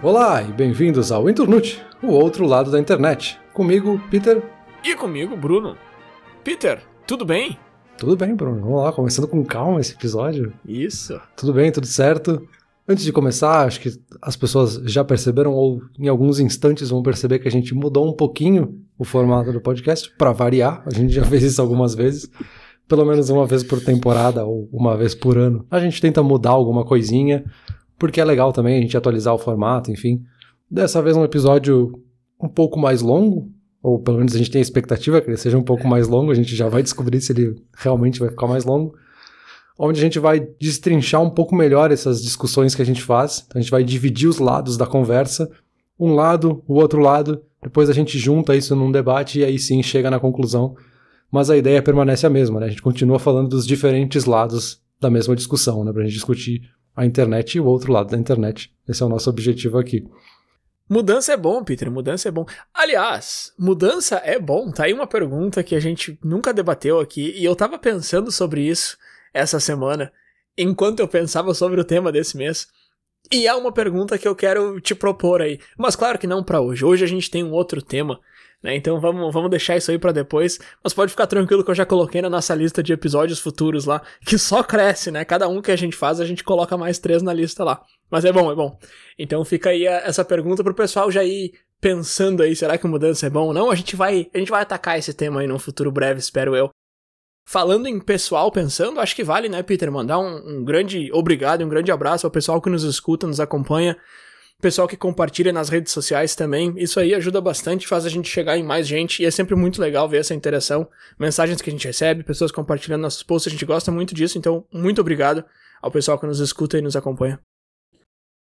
Olá e bem-vindos ao Internute, o outro lado da internet. Comigo, Peter. E comigo, Bruno. Peter, tudo bem? Tudo bem, Bruno. Vamos lá, começando com calma esse episódio. Isso. Tudo bem, tudo certo. Antes de começar, acho que as pessoas já perceberam, ou em alguns instantes vão perceber que a gente mudou um pouquinho o formato do podcast, para variar. A gente já fez isso algumas vezes. Pelo menos uma vez por temporada ou uma vez por ano. A gente tenta mudar alguma coisinha, porque é legal também a gente atualizar o formato, enfim. Dessa vez um episódio um pouco mais longo, ou pelo menos a gente tem a expectativa que ele seja um pouco mais longo, a gente já vai descobrir se ele realmente vai ficar mais longo, onde a gente vai destrinchar um pouco melhor essas discussões que a gente faz. Então a gente vai dividir os lados da conversa, um lado, o outro lado, depois a gente junta isso num debate e aí sim chega na conclusão. Mas a ideia permanece a mesma, né? A gente continua falando dos diferentes lados da mesma discussão, né? Pra gente discutir a internet e o outro lado da internet. Esse é o nosso objetivo aqui. Mudança é bom, Peter, mudança é bom. Aliás, mudança é bom? Tá aí uma pergunta que a gente nunca debateu aqui e eu tava pensando sobre isso essa semana, enquanto eu pensava sobre o tema desse mês. E é uma pergunta que eu quero te propor aí. Mas claro que não pra hoje. Hoje a gente tem um outro tema, né? Então vamos deixar isso aí pra depois. Mas pode ficar tranquilo que eu já coloquei na nossa lista de episódios futuros lá, que só cresce, né? Cada um que a gente faz, a gente coloca mais 3 na lista lá. Mas é bom, é bom. Então fica aí essa pergunta pro pessoal já ir pensando aí, será que mudança é bom ou não? A gente vai atacar esse tema aí num futuro breve, espero eu. Falando em pessoal pensando, acho que vale, né, Peter, mandar um grande obrigado e um grande abraço ao pessoal que nos escuta, nos acompanha, pessoal que compartilha nas redes sociais também. Isso aí ajuda bastante, faz a gente chegar em mais gente e é sempre muito legal ver essa interação, mensagens que a gente recebe, pessoas compartilhando nossos posts, a gente gosta muito disso, então muito obrigado ao pessoal que nos escuta e nos acompanha.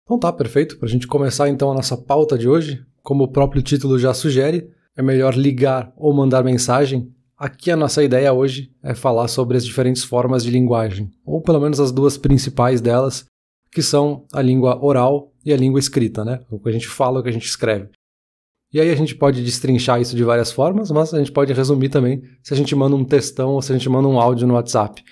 Então tá, perfeito. Pra gente começar então a nossa pauta de hoje, como o próprio título já sugere, é melhor ligar ou mandar mensagem. Aqui a nossa ideia hoje é falar sobre as diferentes formas de linguagem, ou pelo menos as duas principais delas, que são a língua oral e a língua escrita, né? O que a gente fala, o que a gente escreve. E aí a gente pode destrinchar isso de várias formas, mas a gente pode resumir também se a gente manda um textão ou se a gente manda um áudio no WhatsApp.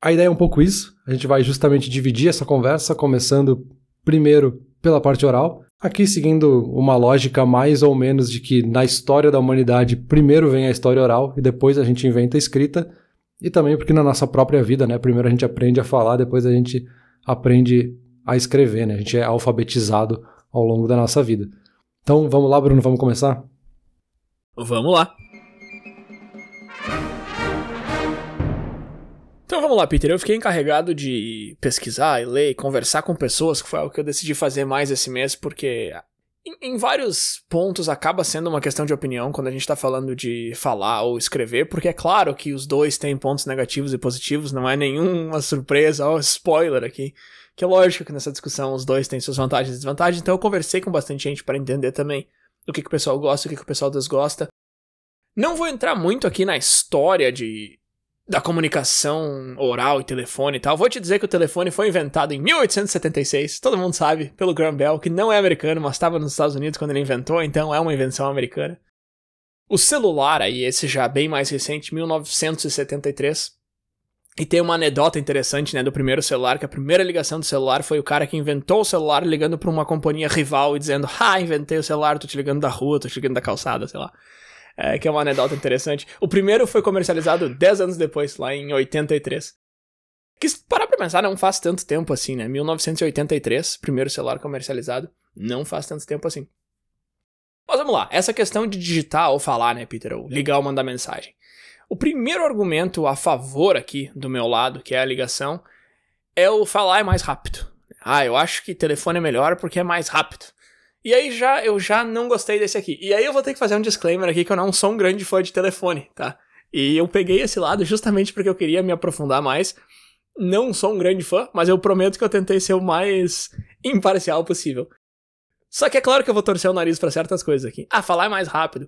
A ideia é um pouco isso, a gente vai justamente dividir essa conversa, começando primeiro pela parte oral, aqui seguindo uma lógica mais ou menos de que na história da humanidade primeiro vem a história oral e depois a gente inventa a escrita, e também porque na nossa própria vida, né, primeiro a gente aprende a falar, depois a gente aprende a escrever, né, a gente é alfabetizado ao longo da nossa vida. Então vamos lá, Bruno, vamos começar? Vamos lá. Então vamos lá, Peter, eu fiquei encarregado de pesquisar e ler e conversar com pessoas, que foi algo que eu decidi fazer mais esse mês, porque em vários pontos acaba sendo uma questão de opinião quando a gente tá falando de falar ou escrever, porque é claro que os dois têm pontos negativos e positivos, não é nenhuma surpresa, spoiler aqui, que é lógico que nessa discussão os dois têm suas vantagens e desvantagens, então eu conversei com bastante gente para entender também o que o pessoal gosta, o que o pessoal desgosta. Não vou entrar muito aqui na história da comunicação oral e telefone e tal. Vou te dizer que o telefone foi inventado em 1876, todo mundo sabe, pelo Graham Bell, que não é americano, mas estava nos Estados Unidos quando ele inventou, então é uma invenção americana. O celular aí, esse já bem mais recente, 1973, e tem uma anedota interessante, né, do primeiro celular, que a primeira ligação do celular foi o cara que inventou o celular ligando para uma companhia rival e dizendo, inventei o celular, tô te ligando da rua, tô te ligando da calçada, sei lá. Que é uma anedota interessante. O primeiro foi comercializado 10 anos depois, lá em 83. Que se parar pra pensar, não faz tanto tempo assim, né? 1983, primeiro celular comercializado, não faz tanto tempo assim. Mas vamos lá, essa questão de digitar ou falar, né, Peter, ou ligar ou mandar mensagem. O primeiro argumento a favor aqui, do meu lado, que é a ligação, é o falar é mais rápido. Eu acho que telefone é melhor porque é mais rápido. E aí eu já não gostei desse aqui. E aí eu vou ter que fazer um disclaimer aqui que eu não sou um grande fã de telefone, tá? E eu peguei esse lado justamente porque eu queria me aprofundar mais. Não sou um grande fã, mas eu prometo que eu tentei ser o mais imparcial possível. Só que é claro que eu vou torcer o nariz pra certas coisas aqui. Falar é mais rápido.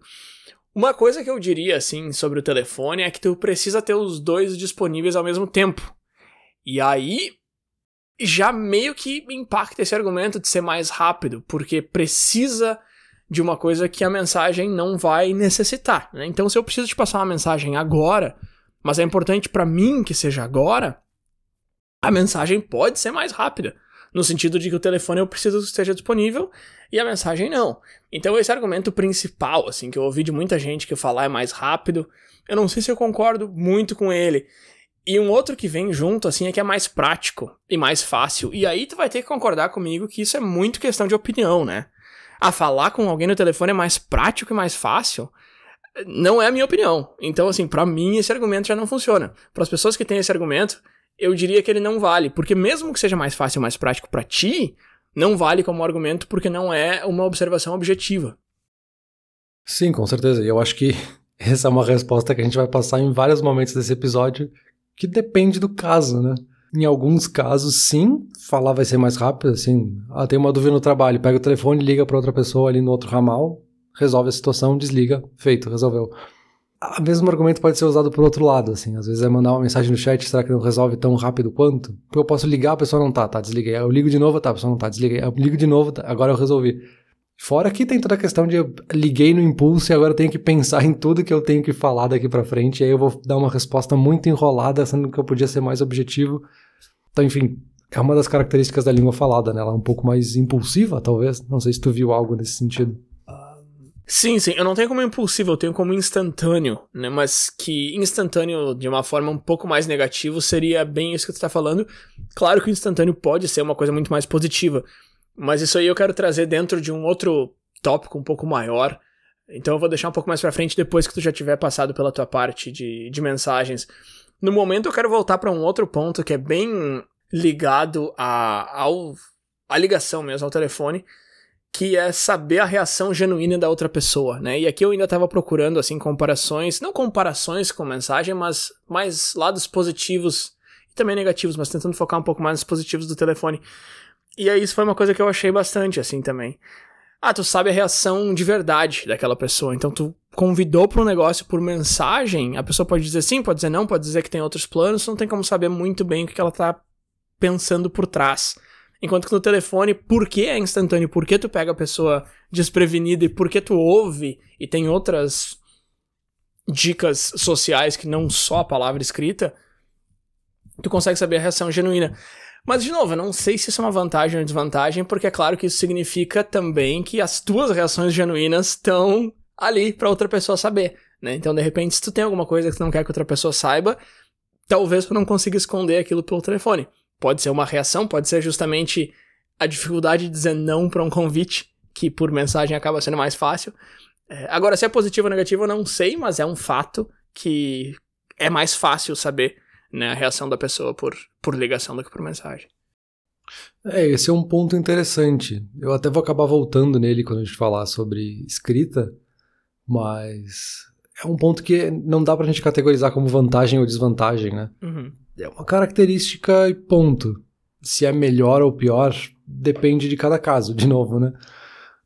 Uma coisa que eu diria, assim, sobre o telefone é que tu precisa ter os dois disponíveis ao mesmo tempo. E aí já meio que impacta esse argumento de ser mais rápido, porque precisa de uma coisa que a mensagem não vai necessitar, né? Então, se eu preciso te passar uma mensagem agora, mas é importante pra mim que seja agora, a mensagem pode ser mais rápida. no sentido de que o telefone eu preciso que esteja disponível e a mensagem não. Então esse argumento principal, assim, que eu ouvi de muita gente que falar é mais rápido, eu não sei se eu concordo muito com ele. E um outro que vem junto, assim, é que é mais prático e mais fácil. E aí tu vai ter que concordar comigo que isso é muito questão de opinião, né? Falar com alguém no telefone é mais prático e mais fácil, não é a minha opinião. Então, assim, pra mim esse argumento já não funciona. Para as pessoas que têm esse argumento, eu diria que ele não vale. Porque mesmo que seja mais fácil e mais prático pra ti, não vale como argumento porque não é uma observação objetiva. Sim, com certeza. E eu acho que essa é uma resposta que a gente vai passar em vários momentos desse episódio, que depende do caso, né? Em alguns casos, sim, falar vai ser mais rápido, assim, tem uma dúvida no trabalho, pega o telefone, liga para outra pessoa ali no outro ramal, resolve a situação, desliga, feito, resolveu. O mesmo argumento pode ser usado por outro lado, assim, às vezes é mandar uma mensagem no chat, será que não resolve tão rápido quanto? Porque eu posso ligar, a pessoa não tá, desliguei, eu ligo de novo, a pessoa não tá, desliguei, eu ligo de novo, agora eu resolvi. Fora que tem toda a questão de eu liguei no impulso e agora eu tenho que pensar em tudo que eu tenho que falar daqui pra frente, e aí eu vou dar uma resposta muito enrolada, sendo que eu podia ser mais objetivo. Então, enfim, é uma das características da língua falada, né? Ela é um pouco mais impulsiva, talvez. Não sei se tu viu algo nesse sentido. Sim, eu não tenho como impulsivo, eu tenho como instantâneo, né? Mas que instantâneo de uma forma um pouco mais negativa seria bem isso que tu tá falando. Claro que o instantâneo pode ser uma coisa muito mais positiva, mas isso aí eu quero trazer dentro de um outro tópico um pouco maior. Então eu vou deixar um pouco mais pra frente depois que tu já tiver passado pela tua parte de mensagens. No momento eu quero voltar pra um outro ponto que é bem ligado à ligação mesmo, ao telefone, que é saber a reação genuína da outra pessoa, né? E aqui eu ainda tava procurando, assim, comparações, não comparações com mensagem, mas mais lados positivos e também negativos, mas tentando focar um pouco mais nos positivos do telefone. E aí isso foi uma coisa que eu achei bastante, assim, também. Tu sabe a reação de verdade daquela pessoa, então tu convidou para um negócio por mensagem, a pessoa pode dizer sim, pode dizer não, pode dizer que tem outros planos, não tem como saber muito bem o que ela tá pensando por trás. Enquanto que no telefone, por que é instantâneo, por que tu pega a pessoa desprevenida e por que tu ouve e tem outras dicas sociais que não só a palavra escrita, tu consegue saber a reação genuína. Mas, de novo, eu não sei se isso é uma vantagem ou desvantagem, porque é claro que isso significa também que as tuas reações genuínas estão ali pra outra pessoa saber, né? Então, de repente, se tu tem alguma coisa que tu não quer que outra pessoa saiba, talvez tu não consiga esconder aquilo pelo telefone. Pode ser uma reação, pode ser justamente a dificuldade de dizer não pra um convite, que por mensagem acaba sendo mais fácil. Agora, se é positivo ou negativo, eu não sei, mas é um fato que é mais fácil saber, né, a reação da pessoa por ligação do que por mensagem. Esse é um ponto interessante. Eu até vou acabar voltando nele quando a gente falar sobre escrita, mas é um ponto que não dá pra gente categorizar como vantagem ou desvantagem, né? Uhum. É uma característica e ponto. Se é melhor ou pior, depende de cada caso, de novo, né?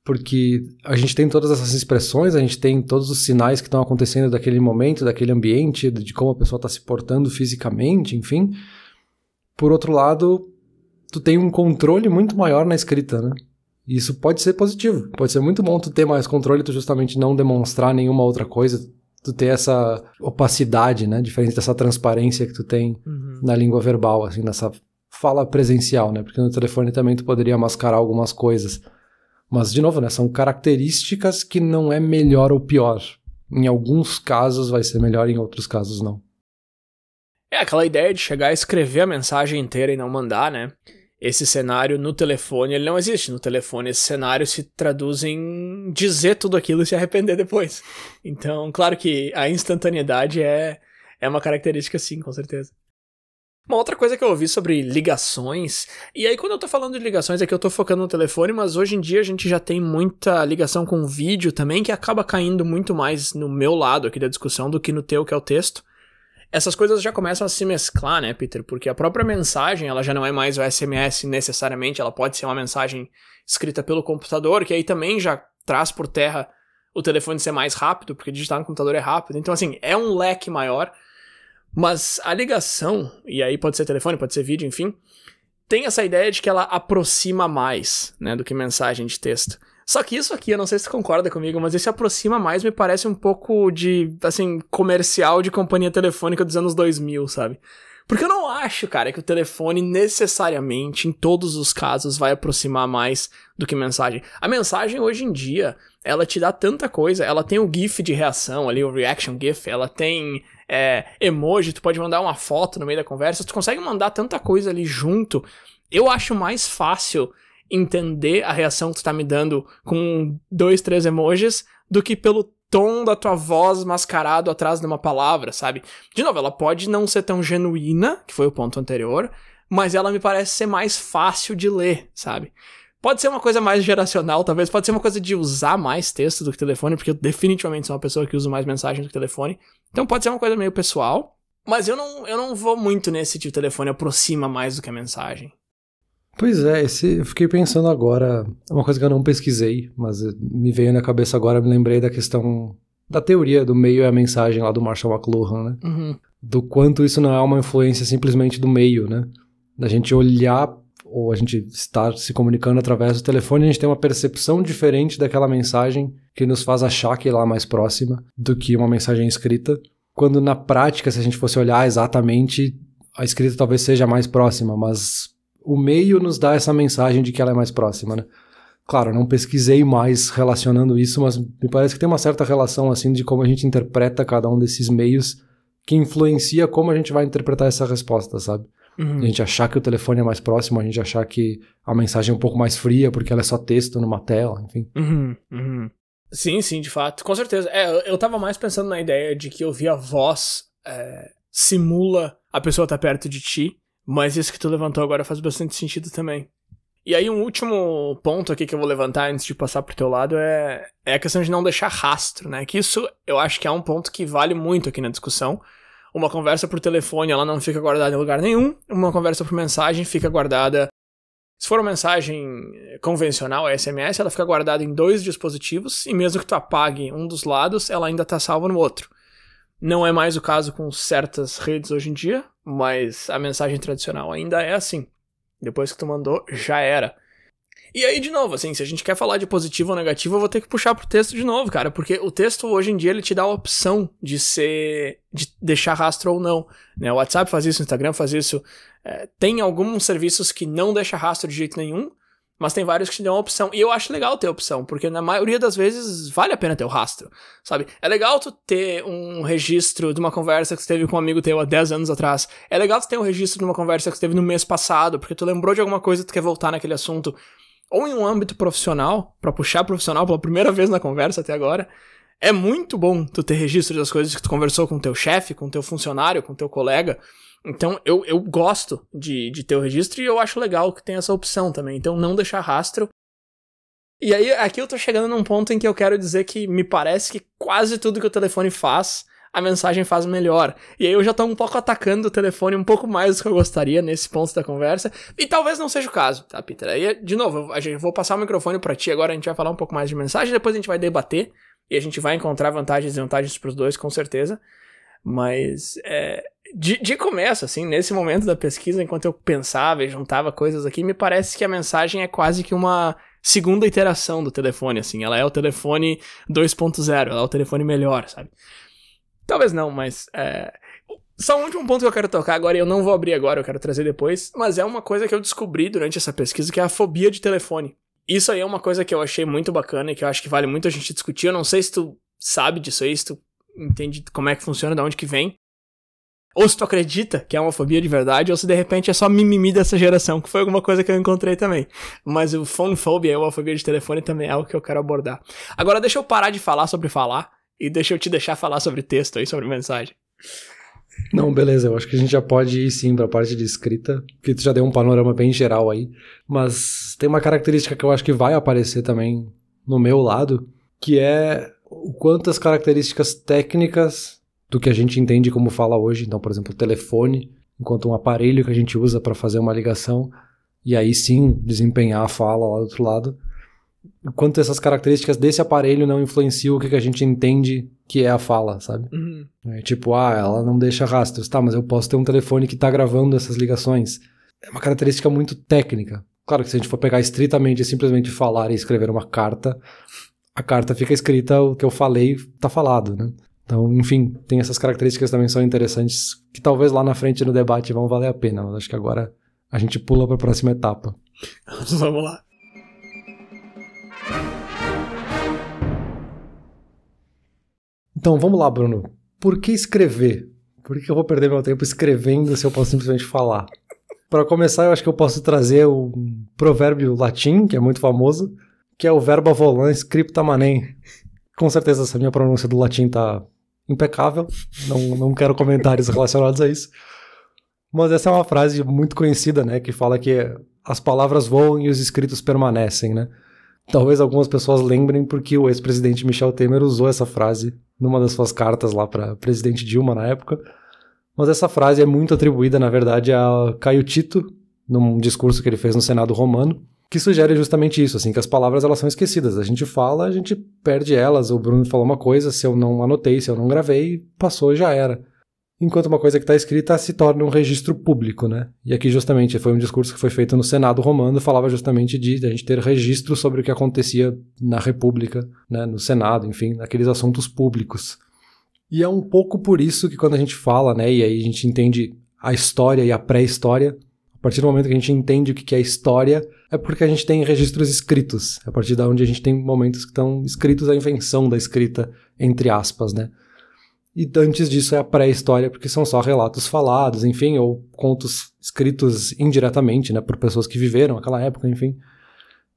Porque a gente tem todas essas expressões, a gente tem todos os sinais que estão acontecendo daquele momento, daquele ambiente, de como a pessoa está se portando fisicamente, enfim. Por outro lado, tu tem um controle muito maior na escrita, né? E isso pode ser positivo, pode ser muito bom tu ter mais controle, tu justamente não demonstrar nenhuma outra coisa, tu ter essa opacidade, né? Diferente dessa transparência que tu tem na língua verbal, assim, nessa fala presencial, né? Porque no telefone também tu poderia mascarar algumas coisas. Mas, de novo, né, são características que não é melhor ou pior. Em alguns casos vai ser melhor, em outros casos não. É aquela ideia de chegar a escrever a mensagem inteira e não mandar, né? Esse cenário no telefone, ele não existe. No telefone, esse cenário se traduz em dizer tudo aquilo e se arrepender depois. Então, claro que a instantaneidade é uma característica, sim, com certeza. Uma outra coisa que eu ouvi sobre ligações, e aí quando eu tô falando de ligações é que eu tô focando no telefone, mas hoje em dia a gente já tem muita ligação com vídeo também, que acaba caindo muito mais no meu lado aqui da discussão do que no teu, que é o texto. Essas coisas já começam a se mesclar, né, Peter? Porque a própria mensagem, ela já não é mais o SMS necessariamente, ela pode ser uma mensagem escrita pelo computador, que aí também já traz por terra o telefone ser mais rápido, porque digitar no computador é rápido. Então, assim, é um leque maior. Mas a ligação, e aí pode ser telefone, pode ser vídeo, enfim, tem essa ideia de que ela aproxima mais, né, do que mensagem de texto. Só que isso aqui, eu não sei se você concorda comigo, mas esse aproxima mais me parece um pouco de, assim, comercial de companhia telefônica dos anos 2000, sabe? Porque eu não acho, cara, que o telefone necessariamente, em todos os casos, vai aproximar mais do que mensagem. A mensagem, hoje em dia, ela te dá tanta coisa. Ela tem o GIF de reação ali, o reaction GIF. Ela tem emoji, tu pode mandar uma foto no meio da conversa. Tu consegue mandar tanta coisa ali junto. Eu acho mais fácil entender a reação que tu tá me dando com 2, 3 emojis do que pelo tom da tua voz mascarado atrás de uma palavra, sabe? De novo, ela pode não ser tão genuína, que foi o ponto anterior, mas ela me parece ser mais fácil de ler, sabe? Pode ser uma coisa mais geracional, talvez, pode ser uma coisa de usar mais texto do que telefone, porque eu definitivamente sou uma pessoa que usa mais mensagem do que telefone, então pode ser uma coisa meio pessoal, mas eu não vou muito nesse tipo de telefone, aproxima mais do que a mensagem. Pois é, eu fiquei pensando agora, é uma coisa que eu não pesquisei, mas me veio na cabeça agora, me lembrei da questão da teoria do meio e a mensagem lá do Marshall McLuhan, né? Uhum. Do quanto isso não é uma influência simplesmente do meio, né? Da gente olhar, ou a gente estar se comunicando através do telefone, a gente tem uma percepção diferente daquela mensagem que nos faz achar que ela é mais próxima do que uma mensagem escrita, quando na prática, se a gente fosse olhar exatamente, a escrita talvez seja mais próxima, mas o meio nos dá essa mensagem de que ela é mais próxima, né? Claro, eu não pesquisei mais relacionando isso, mas me parece que tem uma certa relação, assim, de como a gente interpreta cada um desses meios que influencia como a gente vai interpretar essa resposta, sabe? Uhum. A gente achar que o telefone é mais próximo, a gente achar que a mensagem é um pouco mais fria porque ela é só texto numa tela, enfim. Uhum. Sim, de fato, com certeza. Eu tava mais pensando na ideia de que ouvir a voz simula a pessoa tá perto de ti, mas isso que tu levantou agora faz bastante sentido também. E aí um último ponto aqui que eu vou levantar antes de passar pro teu lado é a questão de não deixar rastro, né? Que isso eu acho que é um ponto que vale muito aqui na discussão. Uma conversa por telefone, ela não fica guardada em lugar nenhum. Uma conversa por mensagem fica guardada... Se for uma mensagem convencional, a SMS, ela fica guardada em 2 dispositivos e mesmo que tu apague um dos lados, ela ainda tá salva no outro. Não é mais o caso com certas redes hoje em dia, mas a mensagem tradicional ainda é assim. Depois que tu mandou, já era. E aí, de novo, assim, se a gente quer falar de positivo ou negativo, eu vou ter que puxar pro texto de novo, cara, porque o texto hoje em dia ele te dá a opção de deixar rastro ou não, né? O WhatsApp faz isso, o Instagram faz isso. Tem alguns serviços que não deixam rastro de jeito nenhum, mas tem vários que te dão a opção. E eu acho legal ter a opção, porque na maioria das vezes vale a pena ter o rastro, sabe? É legal tu ter um registro de uma conversa que você teve com um amigo teu há 10 anos atrás. É legal tu ter um registro de uma conversa que você teve no mês passado, porque tu lembrou de alguma coisa e tu quer voltar naquele assunto. Ou em um âmbito profissional, pra puxar profissional pela primeira vez na conversa até agora. É muito bom tu ter registro das coisas que tu conversou com teu chefe, com teu funcionário, com teu colega. Então, eu gosto de ter o registro e eu acho legal que tem essa opção também. Então, não deixar rastro. E aí, aqui eu tô chegando num ponto em que eu quero dizer que me parece que quase tudo que o telefone faz, a mensagem faz melhor. E aí eu já tô um pouco atacando o telefone um pouco mais do que eu gostaria nesse ponto da conversa. E talvez não seja o caso, tá, Peter? Aí, de novo, eu vou passar o microfone pra ti agora, a gente vai falar um pouco mais de mensagem, depois a gente vai debater e a gente vai encontrar vantagens e desvantagens pros dois, com certeza. Mas, de começo, assim, nesse momento da pesquisa, enquanto eu pensava e juntava coisas aqui, me parece que a mensagem é quase que uma segunda iteração do telefone, assim. Ela é o telefone 2.0, ela é o telefone melhor, sabe? Talvez não, mas... Só um último ponto que eu quero tocar agora, e eu não vou abrir agora, eu quero trazer depois, mas é uma coisa que eu descobri durante essa pesquisa, que é a fobia de telefone. Isso aí é uma coisa que eu achei muito bacana e que eu acho que vale muito a gente discutir. Eu não sei se tu sabe disso aí, se tu entende como é que funciona, de onde que vem. Ou se tu acredita que é uma fobia de verdade, ou se de repente é só mimimi dessa geração, que foi alguma coisa que eu encontrei também. Mas o phone phobia, ou a fobia de telefone, também é algo que eu quero abordar. Agora deixa eu parar de falar sobre falar, e deixa eu te deixar falar sobre texto aí, sobre mensagem. Não, beleza, eu acho que a gente já pode ir sim pra parte de escrita, porque tu já deu um panorama bem geral aí, mas tem uma característica que eu acho que vai aparecer também no meu lado, que é o quanto as características técnicas do que a gente entende como fala hoje, então, por exemplo, o telefone, enquanto um aparelho que a gente usa para fazer uma ligação, e aí sim desempenhar a fala lá do outro lado, o quanto essas características desse aparelho não influenciam o que a gente entende que é a fala, sabe? Uhum. É tipo, ela não deixa rastros, tá, mas eu posso ter um telefone que tá gravando essas ligações. É uma característica muito técnica. Claro que se a gente for pegar estritamente e simplesmente falar e escrever uma carta, a carta fica escrita, o que eu falei tá falado, né? Então, enfim, tem essas características também que são interessantes, que talvez lá na frente no debate vão valer a pena, mas acho que agora a gente pula para a próxima etapa. Vamos lá. Então, vamos lá, Bruno. Por que escrever? Por que eu vou perder meu tempo escrevendo se eu posso simplesmente falar? Para começar, eu acho que eu posso trazer um provérbio latim, que é muito famoso, que é o verba volant scripta manem. Com certeza essa minha pronúncia do latim tá impecável, não quero comentários relacionados a isso. Mas essa é uma frase muito conhecida, né, que fala que as palavras voam e os escritos permanecem, né? Talvez algumas pessoas lembrem porque o ex-presidente Michel Temer usou essa frase numa das suas cartas lá para presidente Dilma na época. Mas essa frase é muito atribuída, na verdade, a Caio Tito, num discurso que ele fez no Senado romano, que sugere justamente isso, assim, que as palavras elas são esquecidas. A gente fala, a gente perde elas. O Bruno falou uma coisa, se eu não anotei, se eu não gravei, passou e já era. Enquanto uma coisa que está escrita se torna um registro público, né? E aqui justamente foi um discurso que foi feito no Senado romano, falava justamente de a gente ter registro sobre o que acontecia na República, né, no Senado, enfim, naqueles assuntos públicos. E é um pouco por isso que quando a gente fala, né, e aí a gente entende a história e a pré-história, a partir do momento que a gente entende o que é história, é porque a gente tem registros escritos, a partir de onde a gente tem momentos que estão escritos a invenção da escrita, entre aspas, né? E antes disso é a pré-história, porque são só relatos falados, enfim, ou contos escritos indiretamente, né, por pessoas que viveram aquela época, enfim.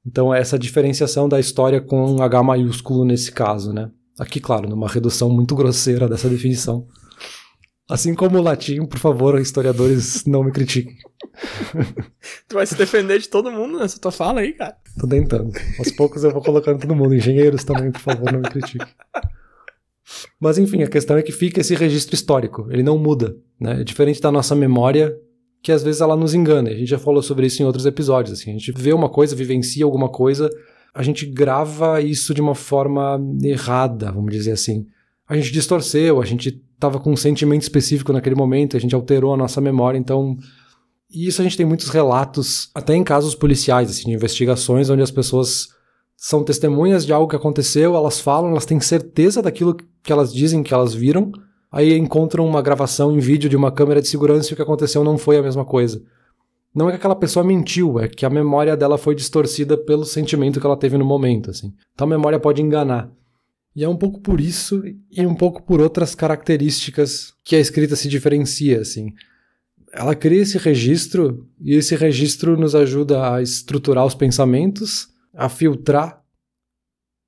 Então é essa diferenciação da história com um H maiúsculo nesse caso, né? Aqui, claro, numa redução muito grosseira dessa definição. Assim como o latim, por favor, historiadores, não me critiquem. Tu vai se defender de todo mundo nessa tua fala aí, cara. Tô tentando. Aos poucos eu vou colocando todo mundo. Engenheiros também, por favor, não me critiquem. Mas enfim, a questão é que fica esse registro histórico. Ele não muda, né? É diferente da nossa memória, que às vezes ela nos engana. A gente já falou sobre isso em outros episódios. Assim. A gente vê uma coisa, vivencia alguma coisa, a gente grava isso de uma forma errada, vamos dizer assim. A gente distorceu, a gente estava com um sentimento específico naquele momento, a gente alterou a nossa memória, então... E isso a gente tem muitos relatos, até em casos policiais, assim, de investigações, onde as pessoas são testemunhas de algo que aconteceu, elas falam, elas têm certeza daquilo que elas dizem que elas viram, aí encontram uma gravação em vídeo de uma câmera de segurança e o que aconteceu não foi a mesma coisa. Não é que aquela pessoa mentiu, é que a memória dela foi distorcida pelo sentimento que ela teve no momento, assim. Então a memória pode enganar. E é um pouco por isso e um pouco por outras características que a escrita se diferencia, assim. Ela cria esse registro e esse registro nos ajuda a estruturar os pensamentos, a filtrar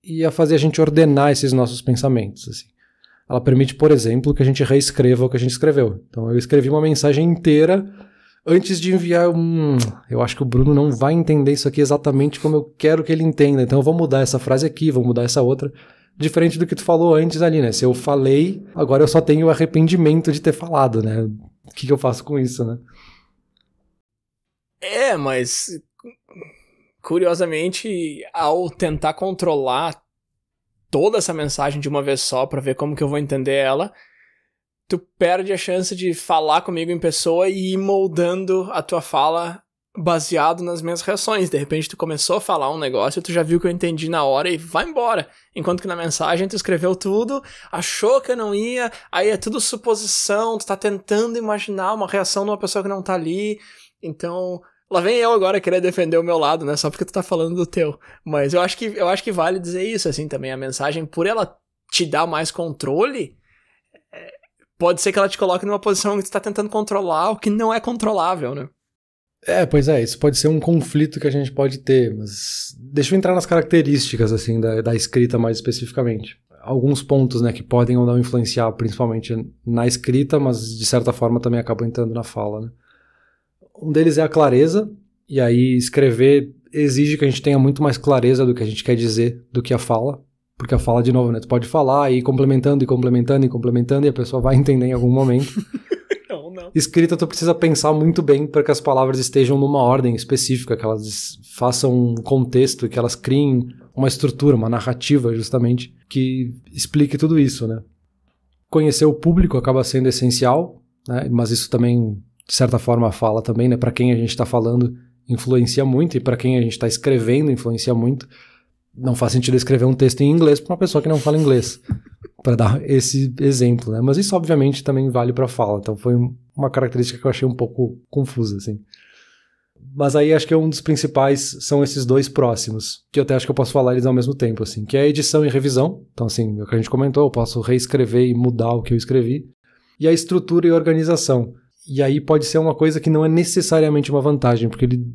e a fazer a gente ordenar esses nossos pensamentos, assim. Ela permite, por exemplo, que a gente reescreva o que a gente escreveu. Então eu escrevi uma mensagem inteira antes de enviar eu acho que o Bruno não vai entender isso aqui exatamente como eu quero que ele entenda, então eu vou mudar essa frase aqui, vou mudar essa outra. Diferente do que tu falou antes ali, né? Se eu falei, agora eu só tenho o arrependimento de ter falado, né? O que eu faço com isso, né? É, mas... Curiosamente, ao tentar controlar toda essa mensagem de uma vez só pra ver como que eu vou entender ela, tu perde a chance de falar comigo em pessoa e ir moldando a tua fala baseado nas minhas reações. De repente tu começou a falar um negócio, tu já viu que eu entendi na hora e vai embora. Enquanto que na mensagem tu escreveu tudo, achou que eu não ia, aí é tudo suposição, tu tá tentando imaginar uma reação de uma pessoa que não tá ali. Então, lá vem eu agora querer defender o meu lado, né? Só porque tu tá falando do teu. Mas eu acho que vale dizer isso, assim, também. A mensagem, por ela te dar mais controle, pode ser que ela te coloque numa posição que tu tá tentando controlar o que não é controlável, né? Pois é, isso pode ser um conflito que a gente pode ter, mas deixa eu entrar nas características, assim, da escrita mais especificamente. Alguns pontos, né, que podem ou não influenciar, principalmente na escrita, mas de certa forma também acabam entrando na fala, né? Um deles é a clareza, e aí escrever exige que a gente tenha muito mais clareza do que a gente quer dizer do que a fala, porque a fala, de novo, né, tu pode falar e ir complementando, e a pessoa vai entender em algum momento. Não. Escrita, tu precisa pensar muito bem para que as palavras estejam numa ordem específica, que elas façam um contexto, que elas criem uma estrutura, uma narrativa, justamente, que explique tudo isso, né? Conhecer o público acaba sendo essencial, né? Mas isso também, de certa forma, a fala também, né? Para quem a gente está falando influencia muito, e para quem a gente está escrevendo influencia muito. Não faz sentido escrever um texto em inglês para uma pessoa que não fala inglês. para dar esse exemplo, né? Mas isso obviamente também vale para fala, então foi uma característica que eu achei um pouco confusa, assim. Mas aí acho que um dos principais são esses dois próximos, que eu até acho que eu posso falar eles ao mesmo tempo, assim, que é a edição e revisão. Então, assim, o que a gente comentou, eu posso reescrever e mudar o que eu escrevi. E a estrutura e organização. E aí pode ser uma coisa que não é necessariamente uma vantagem, porque ele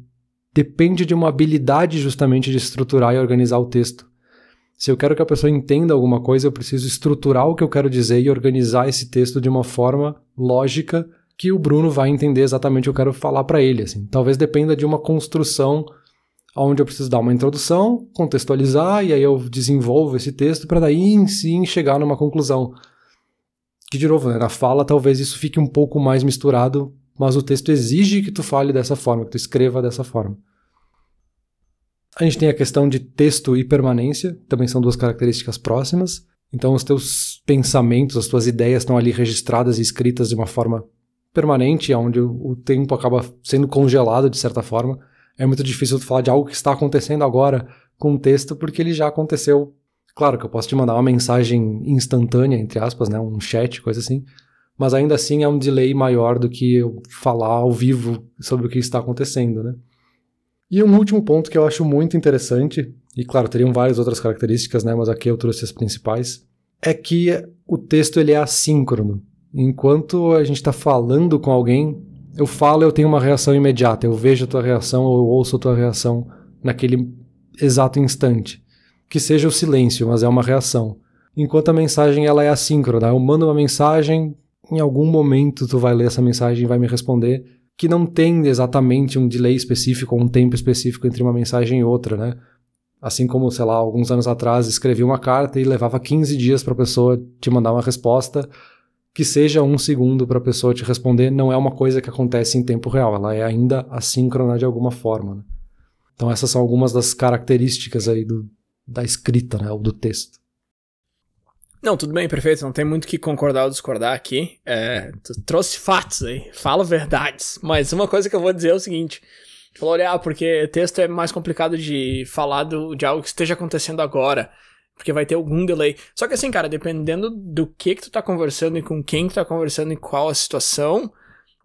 depende de uma habilidade justamente de estruturar e organizar o texto. Se eu quero que a pessoa entenda alguma coisa, eu preciso estruturar o que eu quero dizer e organizar esse texto de uma forma lógica que o Bruno vai entender exatamente o que eu quero falar para ele. Assim. Talvez dependa de uma construção onde eu preciso dar uma introdução, contextualizar, e aí eu desenvolvo esse texto para daí sim chegar numa conclusão. Que, de novo, né, na fala talvez isso fique um pouco mais misturado, mas o texto exige que tu fale dessa forma, que tu escreva dessa forma. A gente tem a questão de texto e permanência, também são duas características próximas. Então os teus pensamentos, as tuas ideias estão ali registradas e escritas de uma forma permanente, onde o tempo acaba sendo congelado de certa forma. É muito difícil tu falar de algo que está acontecendo agora com um texto, porque ele já aconteceu. Claro que eu posso te mandar uma mensagem instantânea, entre aspas, né, um chat, coisa assim, mas ainda assim é um delay maior do que eu falar ao vivo sobre o que está acontecendo, né? E um último ponto que eu acho muito interessante, e claro, teriam várias outras características, né, mas aqui eu trouxe as principais, é que o texto ele é assíncrono. Enquanto a gente está falando com alguém, eu falo, eu tenho uma reação imediata, eu vejo a tua reação ou eu ouço a tua reação naquele exato instante. Que seja o silêncio, mas é uma reação. Enquanto a mensagem ela é assíncrona, eu mando uma mensagem, em algum momento tu vai ler essa mensagem e vai me responder, que não tem exatamente um delay específico ou um tempo específico entre uma mensagem e outra, né? Assim como, sei lá, alguns anos atrás escrevi uma carta e levava 15 dias para a pessoa te mandar uma resposta, que seja 1 segundo para a pessoa te responder, não é uma coisa que acontece em tempo real, ela é ainda assíncrona de alguma forma, né? Então essas são algumas das características aí da escrita, né, ou do texto. Não, tudo bem, perfeito, não tem muito o que concordar ou discordar aqui, tu trouxe fatos aí, fala verdades, mas uma coisa que eu vou dizer é o seguinte, tu falou, porque texto é mais complicado de falar de algo que esteja acontecendo agora, porque vai ter algum delay, só que assim, cara, dependendo do que tu tá conversando e com quem tu tá conversando e qual a situação,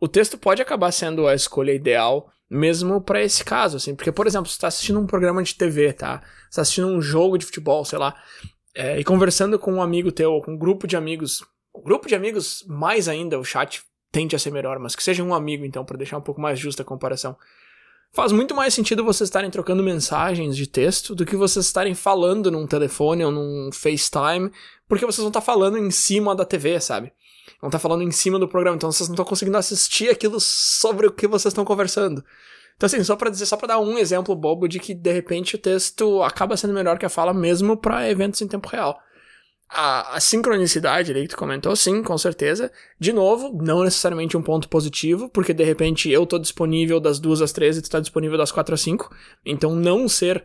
o texto pode acabar sendo a escolha ideal, mesmo pra esse caso, assim, porque, por exemplo, você tá assistindo um programa de TV, tá? Você tá assistindo um jogo de futebol, sei lá, e conversando com um amigo teu, ou com um grupo de amigos, mais ainda, o chat tende a ser melhor, mas que seja um amigo, então, pra deixar um pouco mais justa a comparação. Faz muito mais sentido vocês estarem trocando mensagens de texto do que vocês estarem falando num telefone ou num FaceTime, porque vocês vão estar falando em cima da TV, sabe? Vão estar falando em cima do programa, então vocês não estão conseguindo assistir aquilo sobre o que vocês estão conversando. Então assim, só pra dar um exemplo bobo de que de repente o texto acaba sendo melhor que a fala mesmo pra eventos em tempo real. A sincronicidade ali que tu comentou, sim, com certeza. De novo, não necessariamente um ponto positivo, porque de repente eu tô disponível das 2 às 3 e tu tá disponível das 4 às 5, então não ser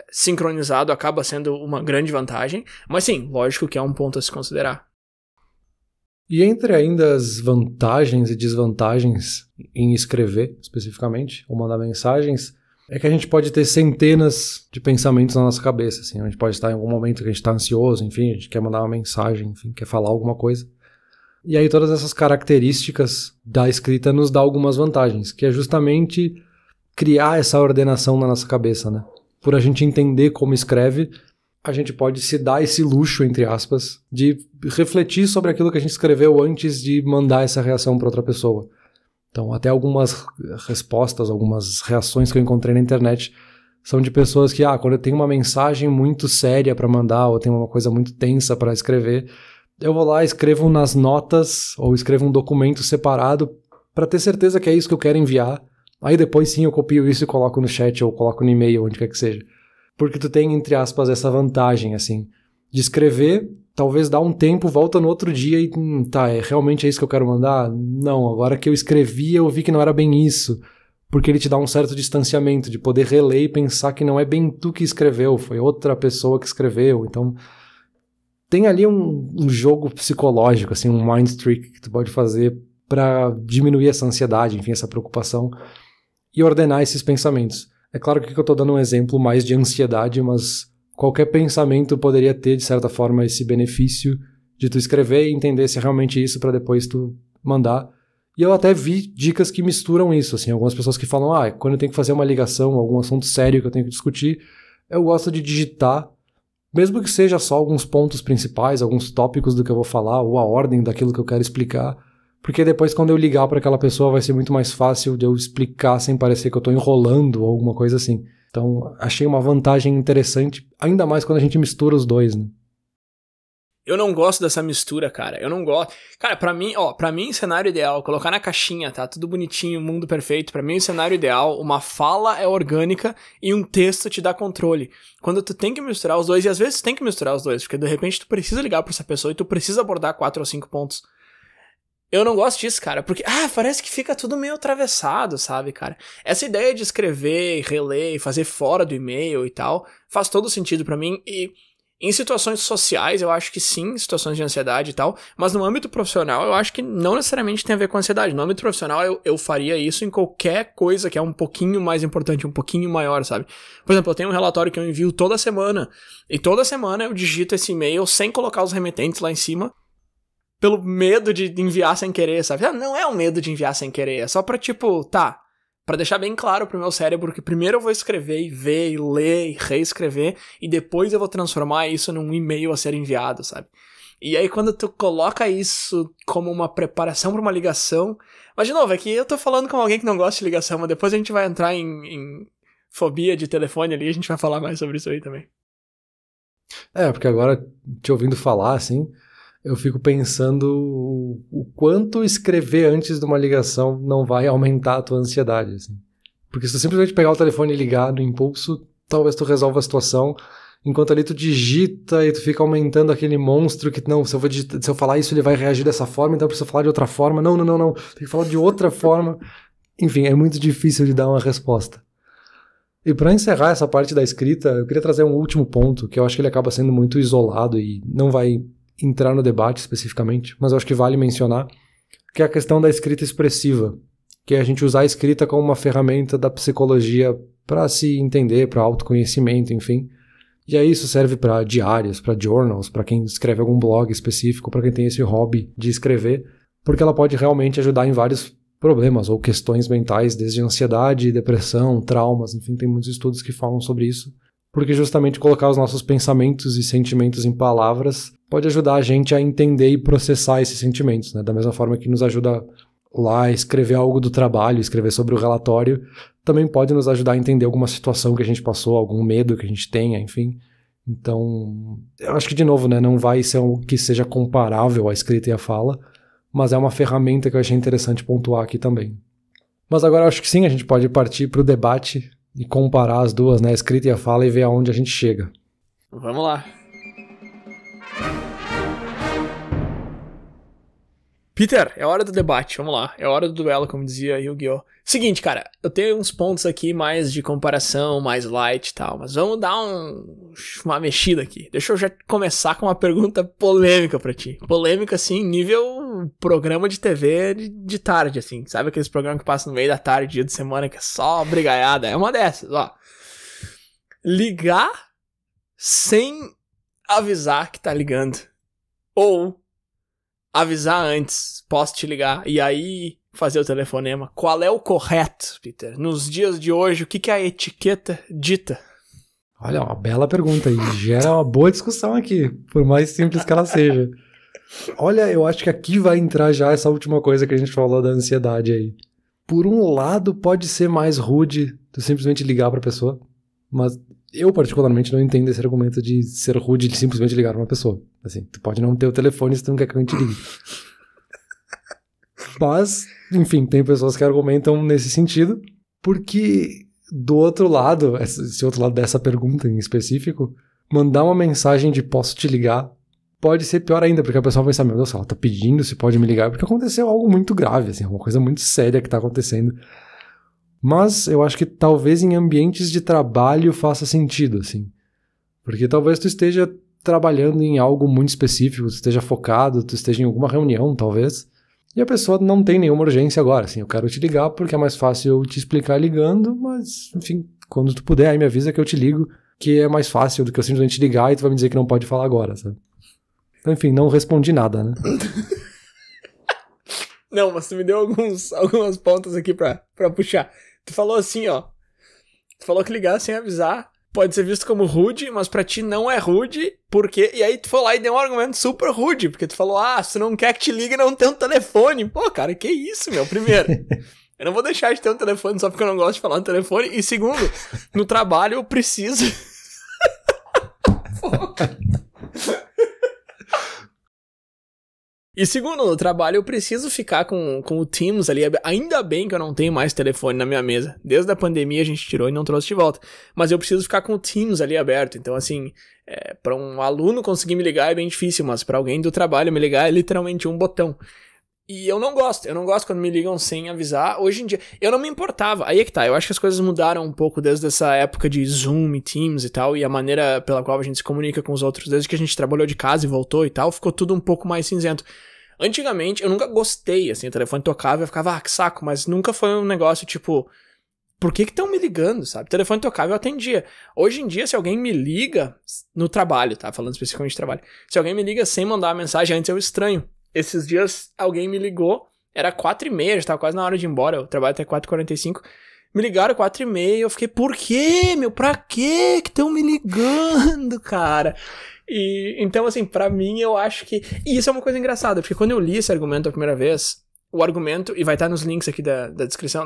sincronizado acaba sendo uma grande vantagem, mas sim, lógico que é um ponto a se considerar. E entre ainda as vantagens e desvantagens em escrever, especificamente, ou mandar mensagens, é que a gente pode ter centenas de pensamentos na nossa cabeça. Assim. A gente pode estar em algum momento que a gente está ansioso, enfim, a gente quer mandar uma mensagem, enfim, quer falar alguma coisa. E aí todas essas características da escrita nos dá algumas vantagens, que é justamente criar essa ordenação na nossa cabeça, né? Por a gente entender como escreve, a gente pode se dar esse luxo, entre aspas, de refletir sobre aquilo que a gente escreveu antes de mandar essa reação para outra pessoa. Então, até algumas respostas, algumas reações que eu encontrei na internet são de pessoas que, quando eu tenho uma mensagem muito séria para mandar ou tenho uma coisa muito tensa para escrever, eu vou lá, escrevo nas notas ou escrevo um documento separado para ter certeza que é isso que eu quero enviar. Aí depois sim eu copio isso e coloco no chat ou coloco no e-mail, onde quer que seja. Porque tu tem, entre aspas, essa vantagem, assim, de escrever, talvez dá um tempo, volta no outro dia e realmente é isso que eu quero mandar? Não, agora que eu escrevi eu vi que não era bem isso, porque ele te dá um certo distanciamento, de poder reler e pensar que não é bem tu que escreveu, foi outra pessoa que escreveu, então tem ali um jogo psicológico, assim, um mind trick que tu pode fazer para diminuir essa ansiedade, enfim, essa preocupação e ordenar esses pensamentos. É claro que eu estou dando um exemplo mais de ansiedade, mas qualquer pensamento poderia ter, de certa forma, esse benefício de tu escrever e entender se é realmente isso pra depois tu mandar. E eu até vi dicas que misturam isso, assim, algumas pessoas que falam, quando eu tenho que fazer uma ligação, algum assunto sério que eu tenho que discutir, eu gosto de digitar, mesmo que seja só alguns pontos principais, alguns tópicos do que eu vou falar, ou a ordem daquilo que eu quero explicar, porque depois quando eu ligar para aquela pessoa vai ser muito mais fácil de eu explicar sem parecer que eu tô enrolando ou alguma coisa assim. Então, achei uma vantagem interessante, ainda mais quando a gente mistura os dois, né? Eu não gosto dessa mistura, cara. Eu não gosto. Cara, pra mim, cenário ideal, colocar na caixinha, tá? Tudo bonitinho, mundo perfeito. Pra mim, o cenário ideal, uma fala é orgânica e um texto te dá controle. Quando tu tem que misturar os dois, e às vezes tu tem que misturar os dois, porque de repente tu precisa ligar pra essa pessoa e tu precisa abordar 4 ou 5 pontos. Eu não gosto disso, cara, porque, parece que fica tudo meio atravessado, sabe, cara? Essa ideia de escrever, reler e fazer fora do e-mail e tal, faz todo sentido pra mim e... Em situações sociais, eu acho que sim, situações de ansiedade e tal, mas no âmbito profissional, eu acho que não necessariamente tem a ver com ansiedade. No âmbito profissional, eu faria isso em qualquer coisa que é um pouquinho mais importante, um pouquinho maior, sabe? Por exemplo, eu tenho um relatório que eu envio toda semana, e toda semana eu digito esse e-mail sem colocar os remetentes lá em cima, pelo medo de enviar sem querer, sabe? Não é um medo de enviar sem querer, é só pra pra deixar bem claro pro meu cérebro que primeiro eu vou escrever e ver, e ler, e reescrever, e depois eu vou transformar isso num e-mail a ser enviado, sabe? E aí quando tu coloca isso como uma preparação pra uma ligação... Mas de novo, é que eu tô falando com alguém que não gosta de ligação, mas depois a gente vai entrar em fobia de telefone ali, a gente vai falar mais sobre isso aí também. Porque agora, te ouvindo falar, assim... Eu fico pensando o quanto escrever antes de uma ligação não vai aumentar a tua ansiedade, assim. Porque se tu simplesmente pegar o telefone e ligar no impulso, talvez tu resolva a situação, enquanto ali tu digita e tu fica aumentando aquele monstro que, não, se eu falar isso ele vai reagir dessa forma, então eu preciso falar de outra forma, não, tem que falar de outra forma. Enfim, é muito difícil de dar uma resposta. E para encerrar essa parte da escrita, eu queria trazer um último ponto, que eu acho que ele acaba sendo muito isolado e não vai entrar no debate especificamente, mas eu acho que vale mencionar, que é a questão da escrita expressiva, que é a gente usar a escrita como uma ferramenta da psicologia para se entender, para autoconhecimento, enfim. E aí isso serve para diários, para journals, para quem escreve algum blog específico, para quem tem esse hobby de escrever, porque ela pode realmente ajudar em vários problemas ou questões mentais, desde ansiedade, depressão, traumas, enfim, tem muitos estudos que falam sobre isso. Porque justamente colocar os nossos pensamentos e sentimentos em palavras pode ajudar a gente a entender e processar esses sentimentos, né? Da mesma forma que nos ajuda lá a escrever algo do trabalho, escrever sobre o relatório, também pode nos ajudar a entender alguma situação que a gente passou, algum medo que a gente tenha, enfim. Então, eu acho que, de novo, né, não vai ser algo que seja comparável à escrita e à fala, mas é uma ferramenta que eu achei interessante pontuar aqui também. Mas agora eu acho que sim, a gente pode partir para o debate e comparar as duas, né, a escrita e a fala, e ver aonde a gente chega. Vamos lá. Peter, é hora do debate, vamos lá. É hora do duelo, como dizia Yu-Gi-Oh! Seguinte, cara, eu tenho uns pontos aqui mais de comparação, mais light e tal, mas vamos dar uma mexida aqui. Deixa eu já começar com uma pergunta polêmica pra ti. Polêmica, assim, nível programa de TV de tarde, assim. Sabe aqueles programas que passam no meio da tarde, dia de semana, que é só brigaiada? É uma dessas, ó. Ligar sem avisar que tá ligando. Ou avisar antes, posso te ligar, e aí fazer o telefonema. Qual é o correto, Peter? Nos dias de hoje, o que a etiqueta dita? Olha, uma bela pergunta, e gera uma boa discussão aqui, por mais simples que ela seja. Olha, eu acho que aqui vai entrar já essa última coisa que a gente falou da ansiedade aí. Por um lado, pode ser mais rude tu simplesmente ligar pra pessoa, mas eu particularmente não entendo esse argumento de ser rude de simplesmente ligar pra uma pessoa. Assim, tu pode não ter o telefone se tu não quer que a gente ligue. Mas, enfim, tem pessoas que argumentam nesse sentido, porque do outro lado, esse outro lado dessa pergunta em específico, mandar uma mensagem de posso te ligar pode ser pior ainda, porque a pessoa vai pensar, meu Deus, ela tá pedindo se pode me ligar, porque aconteceu algo muito grave, assim, uma coisa muito séria que tá acontecendo. Mas eu acho que talvez em ambientes de trabalho faça sentido, assim. Porque talvez tu esteja trabalhando em algo muito específico, tu esteja focado, tu esteja em alguma reunião, talvez, e a pessoa não tem nenhuma urgência agora, assim, eu quero te ligar porque é mais fácil eu te explicar ligando, mas, enfim, quando tu puder, aí me avisa que eu te ligo, que é mais fácil do que eu simplesmente ligar e tu vai me dizer que não pode falar agora, sabe? Então, enfim, não respondi nada, né? Não, mas tu me deu algumas pontas aqui pra puxar. Tu falou assim, ó. Tu falou que ligar sem avisar pode ser visto como rude, mas pra ti não é rude, porque... E aí tu foi lá e deu um argumento super rude, porque tu falou, se tu não quer que te ligue, não tem um telefone. Pô, cara, que isso, meu? Primeiro, eu não vou deixar de ter um telefone só porque eu não gosto de falar no telefone. E segundo, no trabalho eu preciso... E segundo, no trabalho eu preciso ficar com o Teams ali. Ainda bem que eu não tenho mais telefone na minha mesa. Desde a pandemia a gente tirou e não trouxe de volta. Mas eu preciso ficar com o Teams ali aberto. Então, assim, para um aluno conseguir me ligar é bem difícil, mas para alguém do trabalho me ligar é literalmente um botão. E eu não gosto quando me ligam sem avisar. Hoje em dia, eu não me importava. Aí é que tá, eu acho que as coisas mudaram um pouco desde essa época de Zoom e Teams e tal, e a maneira pela qual a gente se comunica com os outros, desde que a gente trabalhou de casa e voltou e tal, ficou tudo um pouco mais cinzento. Antigamente, eu nunca gostei, assim, o telefone tocava e eu ficava, que saco, mas nunca foi um negócio tipo, por que estão me ligando, sabe? O telefone tocava e eu atendia. Hoje em dia, se alguém me liga, no trabalho, tá? Falando especificamente de trabalho, se alguém me liga sem mandar uma mensagem, antes eu estranho. Esses dias, alguém me ligou, era 4h30, já tava quase na hora de ir embora, eu trabalho até 4h45, me ligaram 4h30, eu fiquei, por quê, meu? Pra quê que estão me ligando, cara? E, então, assim, pra mim, eu acho que... E isso é uma coisa engraçada, porque quando eu li esse argumento a primeira vez, o argumento, e vai estar nos links aqui na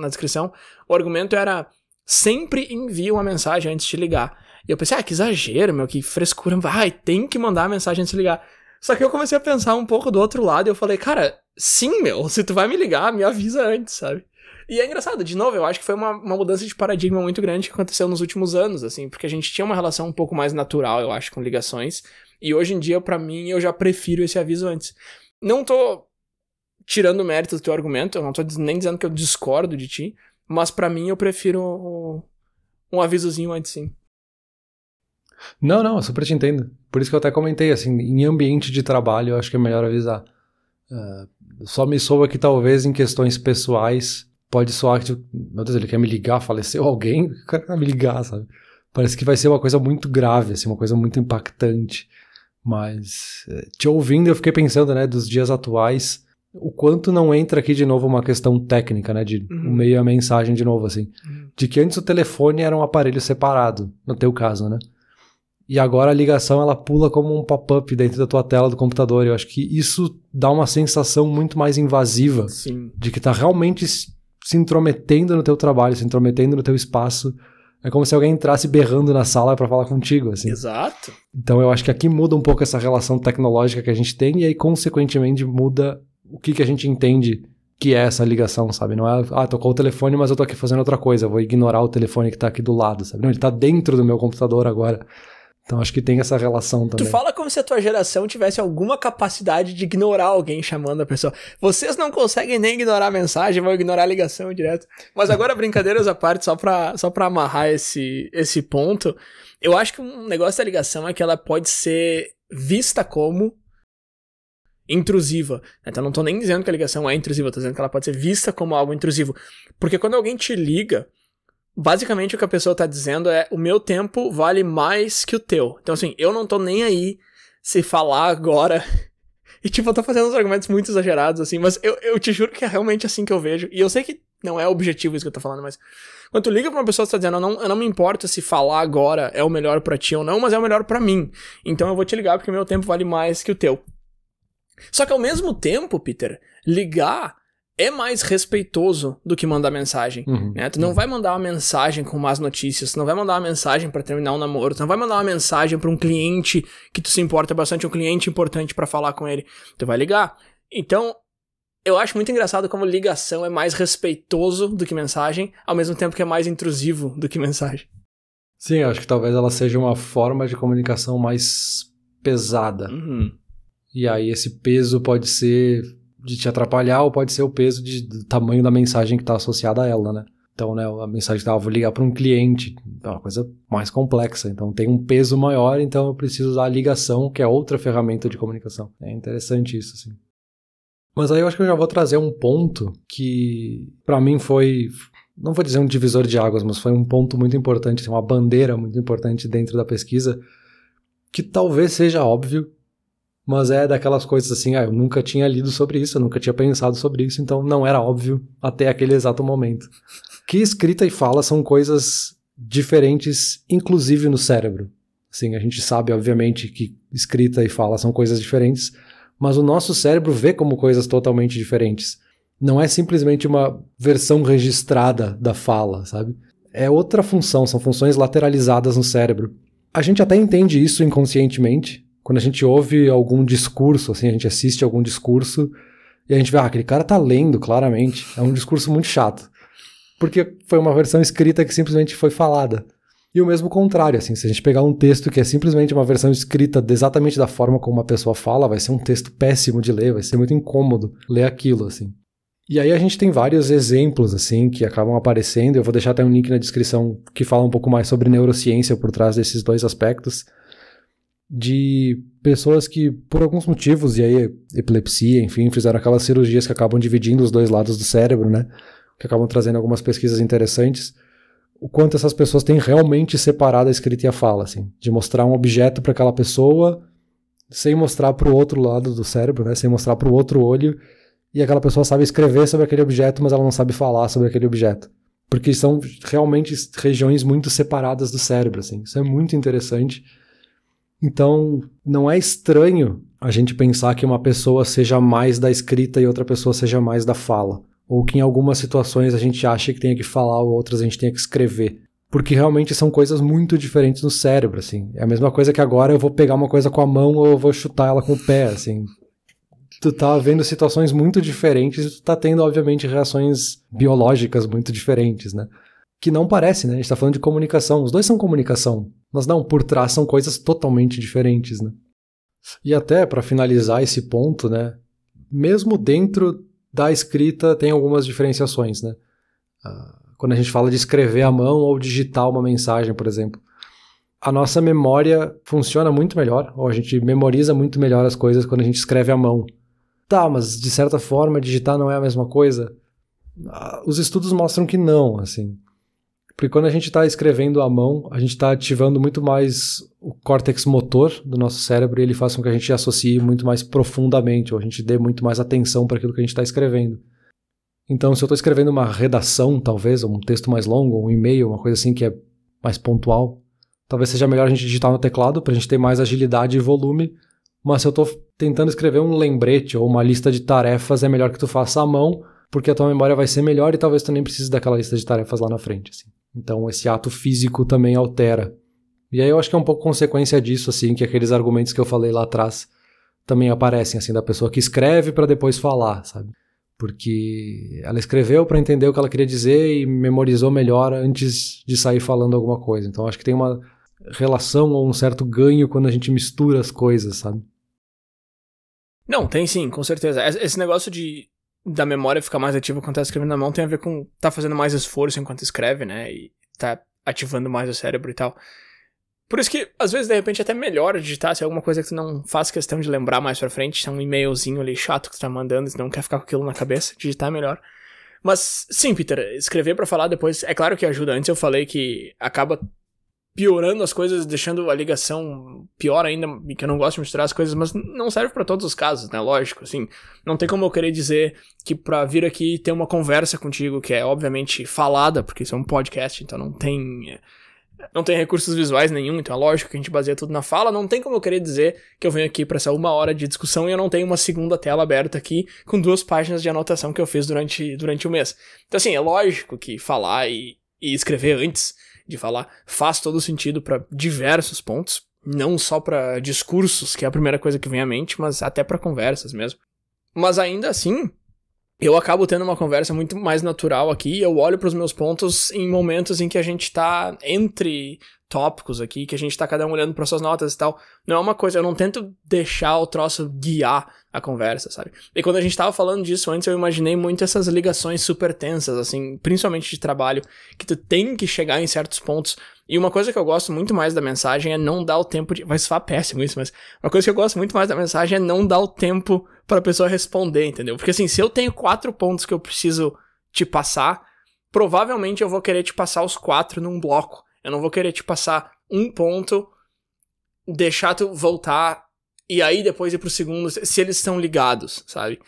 descrição, o argumento era, sempre envia uma mensagem antes de ligar. E eu pensei, que exagero, meu, que frescura, tem que mandar a mensagem antes de ligar. Só que eu comecei a pensar um pouco do outro lado, e eu falei, cara, sim, meu, se tu vai me ligar, me avisa antes, sabe? E é engraçado, de novo, eu acho que foi uma mudança de paradigma muito grande que aconteceu nos últimos anos, assim, porque a gente tinha uma relação um pouco mais natural, eu acho, com ligações, e hoje em dia, pra mim, eu já prefiro esse aviso antes. Não tô tirando o mérito do teu argumento, eu não tô nem dizendo que eu discordo de ti, mas pra mim eu prefiro um avisozinho antes, sim. Não, eu super te entendo. Por isso que eu até comentei, assim, em ambiente de trabalho eu acho que é melhor avisar. Só me soa que talvez em questões pessoais pode soar que, meu Deus, ele quer me ligar, faleceu alguém, o cara quer me ligar, sabe? Parece que vai ser uma coisa muito grave, assim, uma coisa muito impactante. Mas, te ouvindo, eu fiquei pensando, né, dos dias atuais, o quanto não entra aqui de novo uma questão técnica, né, de o meio a mensagem de novo, assim. De que antes o telefone era um aparelho separado, no teu caso, né? E agora a ligação, ela pula como um pop-up dentro da tua tela do computador. Eu acho que isso dá uma sensação muito mais invasiva. Sim. De que tá realmente se intrometendo no teu trabalho, se intrometendo no teu espaço. É como se alguém entrasse berrando na sala pra falar contigo, assim. Exato. Então eu acho que aqui muda um pouco essa relação tecnológica que a gente tem e aí, consequentemente, muda o que a gente entende que é essa ligação, sabe? Não é, tocou o telefone, mas eu tô aqui fazendo outra coisa, eu vou ignorar o telefone que tá aqui do lado, sabe? Não, ele tá dentro do meu computador agora. Então acho que tem essa relação também. Tu fala como se a tua geração tivesse alguma capacidade de ignorar alguém chamando a pessoa. Vocês não conseguem nem ignorar a mensagem, vão ignorar a ligação direto. Mas agora, brincadeiras à parte, só pra amarrar esse ponto, eu acho que um negócio da ligação é que ela pode ser vista como intrusiva. Então não tô nem dizendo que a ligação é intrusiva, tô dizendo que ela pode ser vista como algo intrusivo. Porque quando alguém te liga, basicamente o que a pessoa tá dizendo é, o meu tempo vale mais que o teu. Então assim, eu não tô nem aí se falar agora. E tipo, eu tô fazendo uns argumentos muito exagerados, assim, mas eu te juro que é realmente assim que eu vejo. E eu sei que não é objetivo isso que eu tô falando, mas quando tu liga pra uma pessoa que tá dizendo, eu não me importo se falar agora é o melhor pra ti ou não, mas é o melhor pra mim. Então eu vou te ligar porque o meu tempo vale mais que o teu. Só que ao mesmo tempo, Peter, ligar é mais respeitoso do que mandar mensagem, né? Tu não vai mandar uma mensagem com más notícias, tu não vai mandar uma mensagem pra terminar um namoro, tu não vai mandar uma mensagem pra um cliente que tu se importa bastante, um cliente importante pra falar com ele. Tu vai ligar. Então, eu acho muito engraçado como ligação é mais respeitoso do que mensagem, ao mesmo tempo que é mais intrusivo do que mensagem. Sim, eu acho que talvez ela seja uma forma de comunicação mais pesada. E aí esse peso pode ser de te atrapalhar ou pode ser o peso do tamanho da mensagem que está associada a ela, né? Então, né, a mensagem que eu vou ligar para um cliente, é uma coisa mais complexa, então tem um peso maior, então eu preciso usar a ligação, que é outra ferramenta de comunicação. É interessante isso, assim. Mas aí eu acho que eu já vou trazer um ponto que para mim foi, não vou dizer um divisor de águas, mas foi um ponto muito importante, uma bandeira muito importante dentro da pesquisa, que talvez seja óbvio, Mas é daquelas coisas assim, eu nunca tinha lido sobre isso, eu nunca tinha pensado sobre isso, então não era óbvio até aquele exato momento. Que escrita e fala são coisas diferentes, inclusive no cérebro. Assim, a gente sabe, obviamente, que escrita e fala são coisas diferentes, mas o nosso cérebro vê como coisas totalmente diferentes. Não é simplesmente uma versão registrada da fala, sabe? É outra função, são funções lateralizadas no cérebro. A gente até entende isso inconscientemente. Quando a gente ouve algum discurso, assim, a gente assiste algum discurso e a gente vê, aquele cara tá lendo claramente. É um discurso muito chato. Porque foi uma versão escrita que simplesmente foi falada. E o mesmo contrário, assim, se a gente pegar um texto que é simplesmente uma versão escrita exatamente da forma como uma pessoa fala, vai ser um texto péssimo de ler, vai ser muito incômodo ler aquilo, assim. E aí a gente tem vários exemplos, assim, que acabam aparecendo. Eu vou deixar até um link na descrição que fala um pouco mais sobre neurociência por trás desses dois aspectos. De pessoas que, por alguns motivos, e aí epilepsia, enfim, fizeram aquelas cirurgias que acabam dividindo os dois lados do cérebro, né? Que acabam trazendo algumas pesquisas interessantes. O quanto essas pessoas têm realmente separado a escrita e a fala, assim. De mostrar um objeto para aquela pessoa sem mostrar para o outro lado do cérebro, né? Sem mostrar para o outro olho. E aquela pessoa sabe escrever sobre aquele objeto, mas ela não sabe falar sobre aquele objeto. Porque são realmente regiões muito separadas do cérebro, assim. Isso é muito interessante. Então, não é estranho a gente pensar que uma pessoa seja mais da escrita e outra pessoa seja mais da fala. Ou que em algumas situações a gente acha que tenha que falar ou outras a gente tenha que escrever. Porque realmente são coisas muito diferentes no cérebro, assim. É a mesma coisa que agora eu vou pegar uma coisa com a mão ou eu vou chutar ela com o pé, assim. Tu tá vendo situações muito diferentes e tu tá tendo, obviamente, reações biológicas muito diferentes, né? Que não parece, né? A gente tá falando de comunicação. Os dois são comunicação. Mas não, por trás são coisas totalmente diferentes, né? E até, para finalizar esse ponto, né? Mesmo dentro da escrita tem algumas diferenciações, né? Quando a gente fala de escrever à mão ou digitar uma mensagem, por exemplo. A nossa memória funciona muito melhor, ou a gente memoriza muito melhor as coisas quando a gente escreve à mão. Tá, mas de certa forma digitar não é a mesma coisa? Os estudos mostram que não, assim. Porque quando a gente está escrevendo à mão, a gente está ativando muito mais o córtex motor do nosso cérebro e ele faz com que a gente associe muito mais profundamente, ou a gente dê muito mais atenção para aquilo que a gente está escrevendo. Então, se eu estou escrevendo uma redação, talvez, ou um texto mais longo, ou um e-mail, uma coisa assim que é mais pontual, talvez seja melhor a gente digitar no teclado para a gente ter mais agilidade e volume, mas se eu estou tentando escrever um lembrete ou uma lista de tarefas, é melhor que tu faça à mão, porque a tua memória vai ser melhor e talvez tu nem precise daquela lista de tarefas lá na frente, assim. Então esse ato físico também altera. E aí eu acho que é um pouco consequência disso, assim, que aqueles argumentos que eu falei lá atrás também aparecem, assim, da pessoa que escreve para depois falar, sabe? Porque ela escreveu para entender o que ela queria dizer e memorizou melhor antes de sair falando alguma coisa. Então acho que tem uma relação ou um certo ganho quando a gente mistura as coisas, sabe? Não, tem sim, com certeza. Esse negócio da memória ficar mais ativa quando tá escrevendo na mão tem a ver com tá fazendo mais esforço enquanto escreve, né? E tá ativando mais o cérebro e tal. Por isso que, às vezes, de repente, é até melhor digitar se é alguma coisa que tu não faz questão de lembrar mais pra frente, se é um e-mailzinho ali chato que tu tá mandando, se não quer ficar com aquilo na cabeça, digitar é melhor. Mas, sim, Peter, escrever pra falar depois, é claro que ajuda. Antes eu falei que acaba piorando as coisas, deixando a ligação pior ainda, que eu não gosto de misturar as coisas, mas não serve pra todos os casos, né? Lógico, assim, não tem como eu querer dizer que pra vir aqui ter uma conversa contigo, que é obviamente falada, porque isso é um podcast, então não tem recursos visuais nenhum, então é lógico que a gente baseia tudo na fala, não tem como eu querer dizer que eu venho aqui pra essa 1 hora de discussão e eu não tenho uma segunda tela aberta aqui com 2 páginas de anotação que eu fiz durante o mês. Então assim, é lógico que falar e escrever antes de falar faz todo sentido para diversos pontos, não só para discursos, que é a primeira coisa que vem à mente, mas até para conversas mesmo. Mas ainda assim, eu acabo tendo uma conversa muito mais natural aqui, eu olho para os meus pontos em momentos em que a gente tá entre tópicos aqui, que a gente tá cada um olhando para suas notas e tal. Não é uma coisa, eu não tento deixar o troço guiar a conversa, sabe? E quando a gente tava falando disso antes, eu imaginei muito essas ligações super tensas, assim, principalmente de trabalho, que tu tem que chegar em certos pontos. E uma coisa que eu gosto muito mais da mensagem é não dar o tempo de... Vai soar péssimo isso, mas uma coisa que eu gosto muito mais da mensagem é não dar o tempo pra pessoa responder, entendeu? Porque assim, se eu tenho 4 pontos que eu preciso te passar, provavelmente eu vou querer te passar os 4 num bloco. Eu não vou querer te passar um ponto, deixar tu voltar e aí depois ir pro segundo, se eles estão ligados, sabe?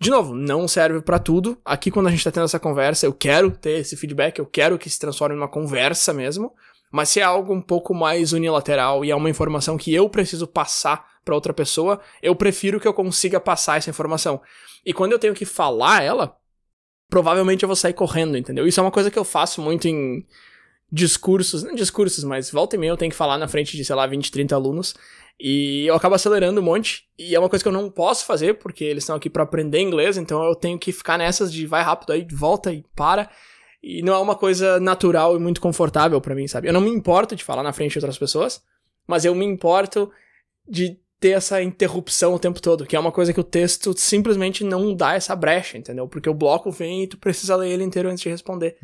De novo, não serve pra tudo. Aqui, quando a gente tá tendo essa conversa, eu quero ter esse feedback, eu quero que se transforme numa conversa mesmo, mas se é algo um pouco mais unilateral e é uma informação que eu preciso passar pra outra pessoa, eu prefiro que eu consiga passar essa informação. E quando eu tenho que falar ela, provavelmente eu vou sair correndo, entendeu? Isso é uma coisa que eu faço muito em discursos, não discursos, mas volta e meia eu tenho que falar na frente de, sei lá, 20, 30 alunos, e eu acabo acelerando um monte, e é uma coisa que eu não posso fazer, porque eles estão aqui pra aprender inglês, então eu tenho que ficar nessas de vai rápido aí, volta e para, e não é uma coisa natural e muito confortável pra mim, sabe? Eu não me importo de falar na frente de outras pessoas, mas eu me importo de ter essa interrupção o tempo todo, que é uma coisa que o texto simplesmente não dá essa brecha, entendeu? Porque o bloco vem e tu precisa ler ele inteiro antes de responder.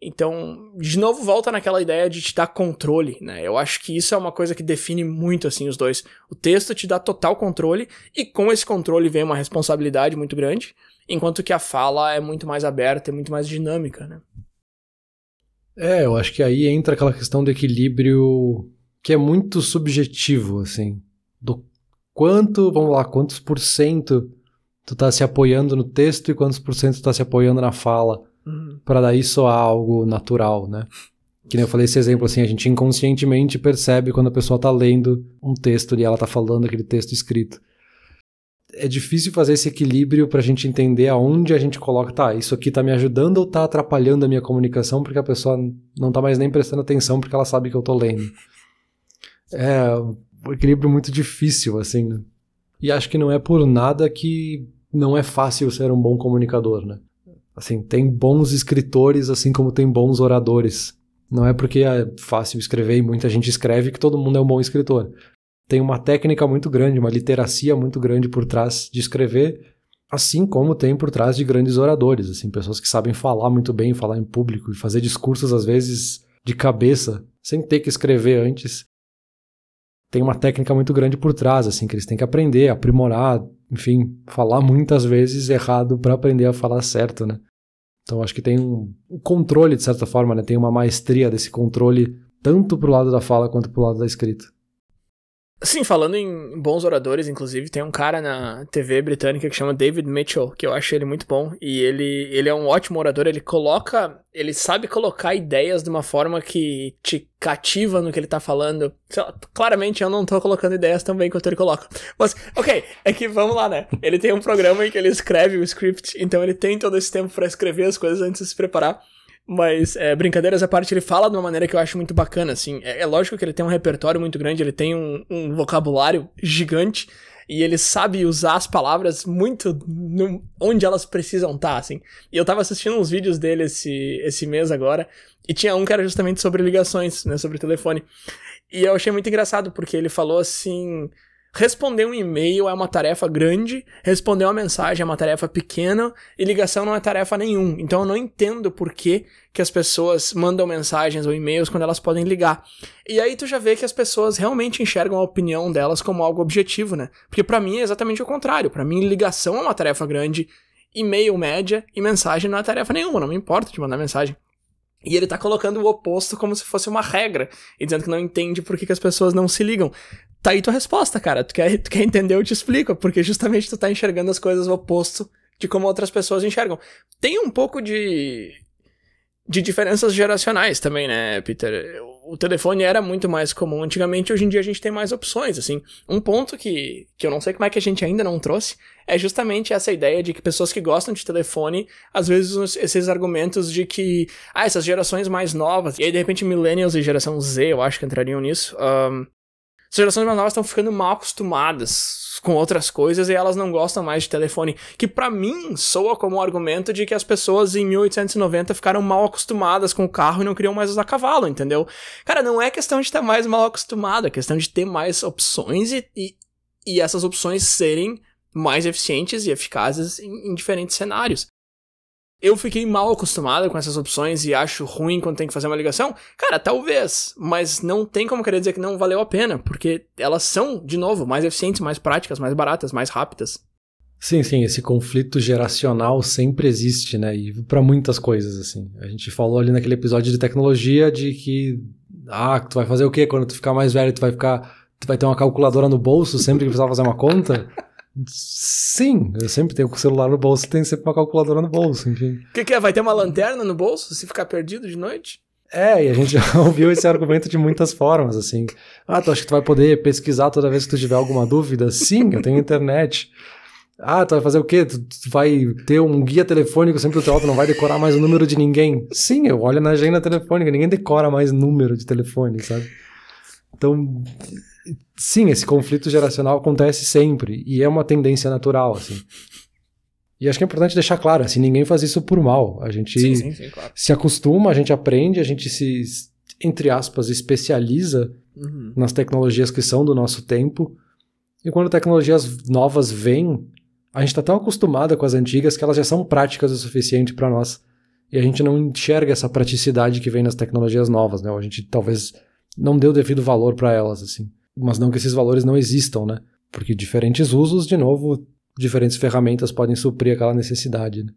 Então, de novo, volta naquela ideia de te dar controle, né? Eu acho que isso é uma coisa que define muito, assim, os dois. O texto te dá total controle, e com esse controle vem uma responsabilidade muito grande, enquanto que a fala é muito mais aberta e muito mais dinâmica, né? Eu acho que aí entra aquela questão do equilíbrio que é muito subjetivo, assim, do quantos por cento tu tá se apoiando no texto e quantos por cento tu tá se apoiando na fala. Pra daí soar algo natural, né? Que nem eu falei esse exemplo, assim, a gente inconscientemente percebe quando a pessoa tá lendo um texto e ela tá falando aquele texto escrito. É difícil fazer esse equilíbrio pra gente entender aonde a gente coloca, tá, isso aqui tá me ajudando ou tá atrapalhando a minha comunicação porque a pessoa não tá mais nem prestando atenção porque ela sabe que eu tô lendo. É um equilíbrio muito difícil, assim, né? E acho que não é por nada que não é fácil ser um bom comunicador, né? Assim, tem bons escritores, assim como tem bons oradores. Não é porque é fácil escrever e muita gente escreve que todo mundo é um bom escritor. Tem uma técnica muito grande, uma literacia muito grande por trás de escrever, assim como tem por trás de grandes oradores, assim, pessoas que sabem falar muito bem, falar em público e fazer discursos, às vezes, de cabeça, sem ter que escrever antes. Tem uma técnica muito grande por trás, assim, que eles têm que aprender, aprimorar, enfim, falar muitas vezes errado para aprender a falar certo, né? Então acho que tem um controle, de certa forma, né? Tem uma maestria desse controle tanto pro lado da fala quanto pro lado da escrita. Sim, falando em bons oradores, inclusive, tem um cara na TV britânica que chama David Mitchell, que eu acho ele muito bom, e ele é um ótimo orador, ele sabe colocar ideias de uma forma que te cativa no que ele tá falando. Sei lá, claramente eu não tô colocando ideias tão bem quanto ele coloca, mas, ok, é que vamos lá, né? Ele tem um programa em que ele escreve o script, então ele tem todo esse tempo pra escrever as coisas antes de se preparar. Mas, brincadeiras à parte, ele fala de uma maneira que eu acho muito bacana, assim. É lógico que ele tem um repertório muito grande, ele tem um vocabulário gigante, e ele sabe usar as palavras muito onde elas precisam estar, assim. E eu tava assistindo uns vídeos dele esse mês agora, e tinha um que era justamente sobre ligações, né, sobre telefone. E eu achei muito engraçado, porque ele falou assim... Responder um e-mail é uma tarefa grande, responder uma mensagem é uma tarefa pequena e ligação não é tarefa nenhum. Então eu não entendo por que as pessoas mandam mensagens ou e-mails quando elas podem ligar. E aí tu já vê que as pessoas realmente enxergam a opinião delas como algo objetivo, né? Porque pra mim é exatamente o contrário. Pra mim ligação é uma tarefa grande, e-mail média e mensagem não é tarefa nenhuma, não me importa de mandar mensagem. E ele tá colocando o oposto como se fosse uma regra, e dizendo que não entende por que as pessoas não se ligam. Tá aí tua resposta, cara. Tu quer entender, eu te explico, porque justamente tu tá enxergando as coisas o oposto de como outras pessoas enxergam. Tem um pouco de diferenças geracionais também, né, Peter? O telefone era muito mais comum antigamente, hoje em dia a gente tem mais opções, assim. Um ponto que eu não sei como é que a gente ainda não trouxe é justamente essa ideia de que pessoas que gostam de telefone, às vezes esses argumentos de que, essas gerações mais novas, e aí de repente millennials e geração Z, eu acho que entrariam nisso, as gerações mais novas estão ficando mal acostumadas com outras coisas e elas não gostam mais de telefone, que pra mim soa como um argumento de que as pessoas em 1890 ficaram mal acostumadas com o carro e não queriam mais usar cavalo, entendeu? Cara, não é questão de estar mais mal acostumado, é questão de ter mais opções e essas opções serem mais eficientes e eficazes em diferentes cenários. Eu fiquei mal acostumado com essas opções e acho ruim quando tem que fazer uma ligação? Cara, talvez, mas não tem como querer dizer que não valeu a pena, porque elas são, de novo, mais eficientes, mais práticas, mais baratas, mais rápidas. Sim, esse conflito geracional sempre existe, né, e pra muitas coisas, assim. A gente falou ali naquele episódio de tecnologia de que, tu vai fazer o quê quando tu ficar mais velho? Tu vai ficar vai ter uma calculadora no bolso sempre que precisar fazer uma conta? Sim, eu sempre tenho o celular no bolso, tem sempre uma calculadora no bolso, enfim. O que é? Vai ter uma lanterna no bolso se ficar perdido de noite? E a gente já ouviu esse argumento de muitas formas, assim. Tu acha que tu vai poder pesquisar toda vez que tu tiver alguma dúvida? Sim, eu tenho internet. Tu vai fazer o quê? Tu vai ter um guia telefônico sempre do teu lado, não vai decorar mais o número de ninguém? Sim, eu olho na agenda telefônica, ninguém decora mais número de telefone, sabe? Então, sim, esse conflito geracional acontece sempre, e é uma tendência natural, assim. E acho que é importante deixar claro, assim, ninguém faz isso por mal. A gente sim, claro. Se acostuma, a gente aprende, a gente se, entre aspas, especializa nas tecnologias que são do nosso tempo. E quando tecnologias novas vêm, a gente está tão acostumado com as antigas que elas já são práticas o suficiente para nós. E a gente não enxerga essa praticidade que vem nas tecnologias novas, né? Ou a gente talvez não dê o devido valor para elas, assim. Mas não que esses valores não existam, né? Porque diferentes usos, de novo, diferentes ferramentas podem suprir aquela necessidade, né?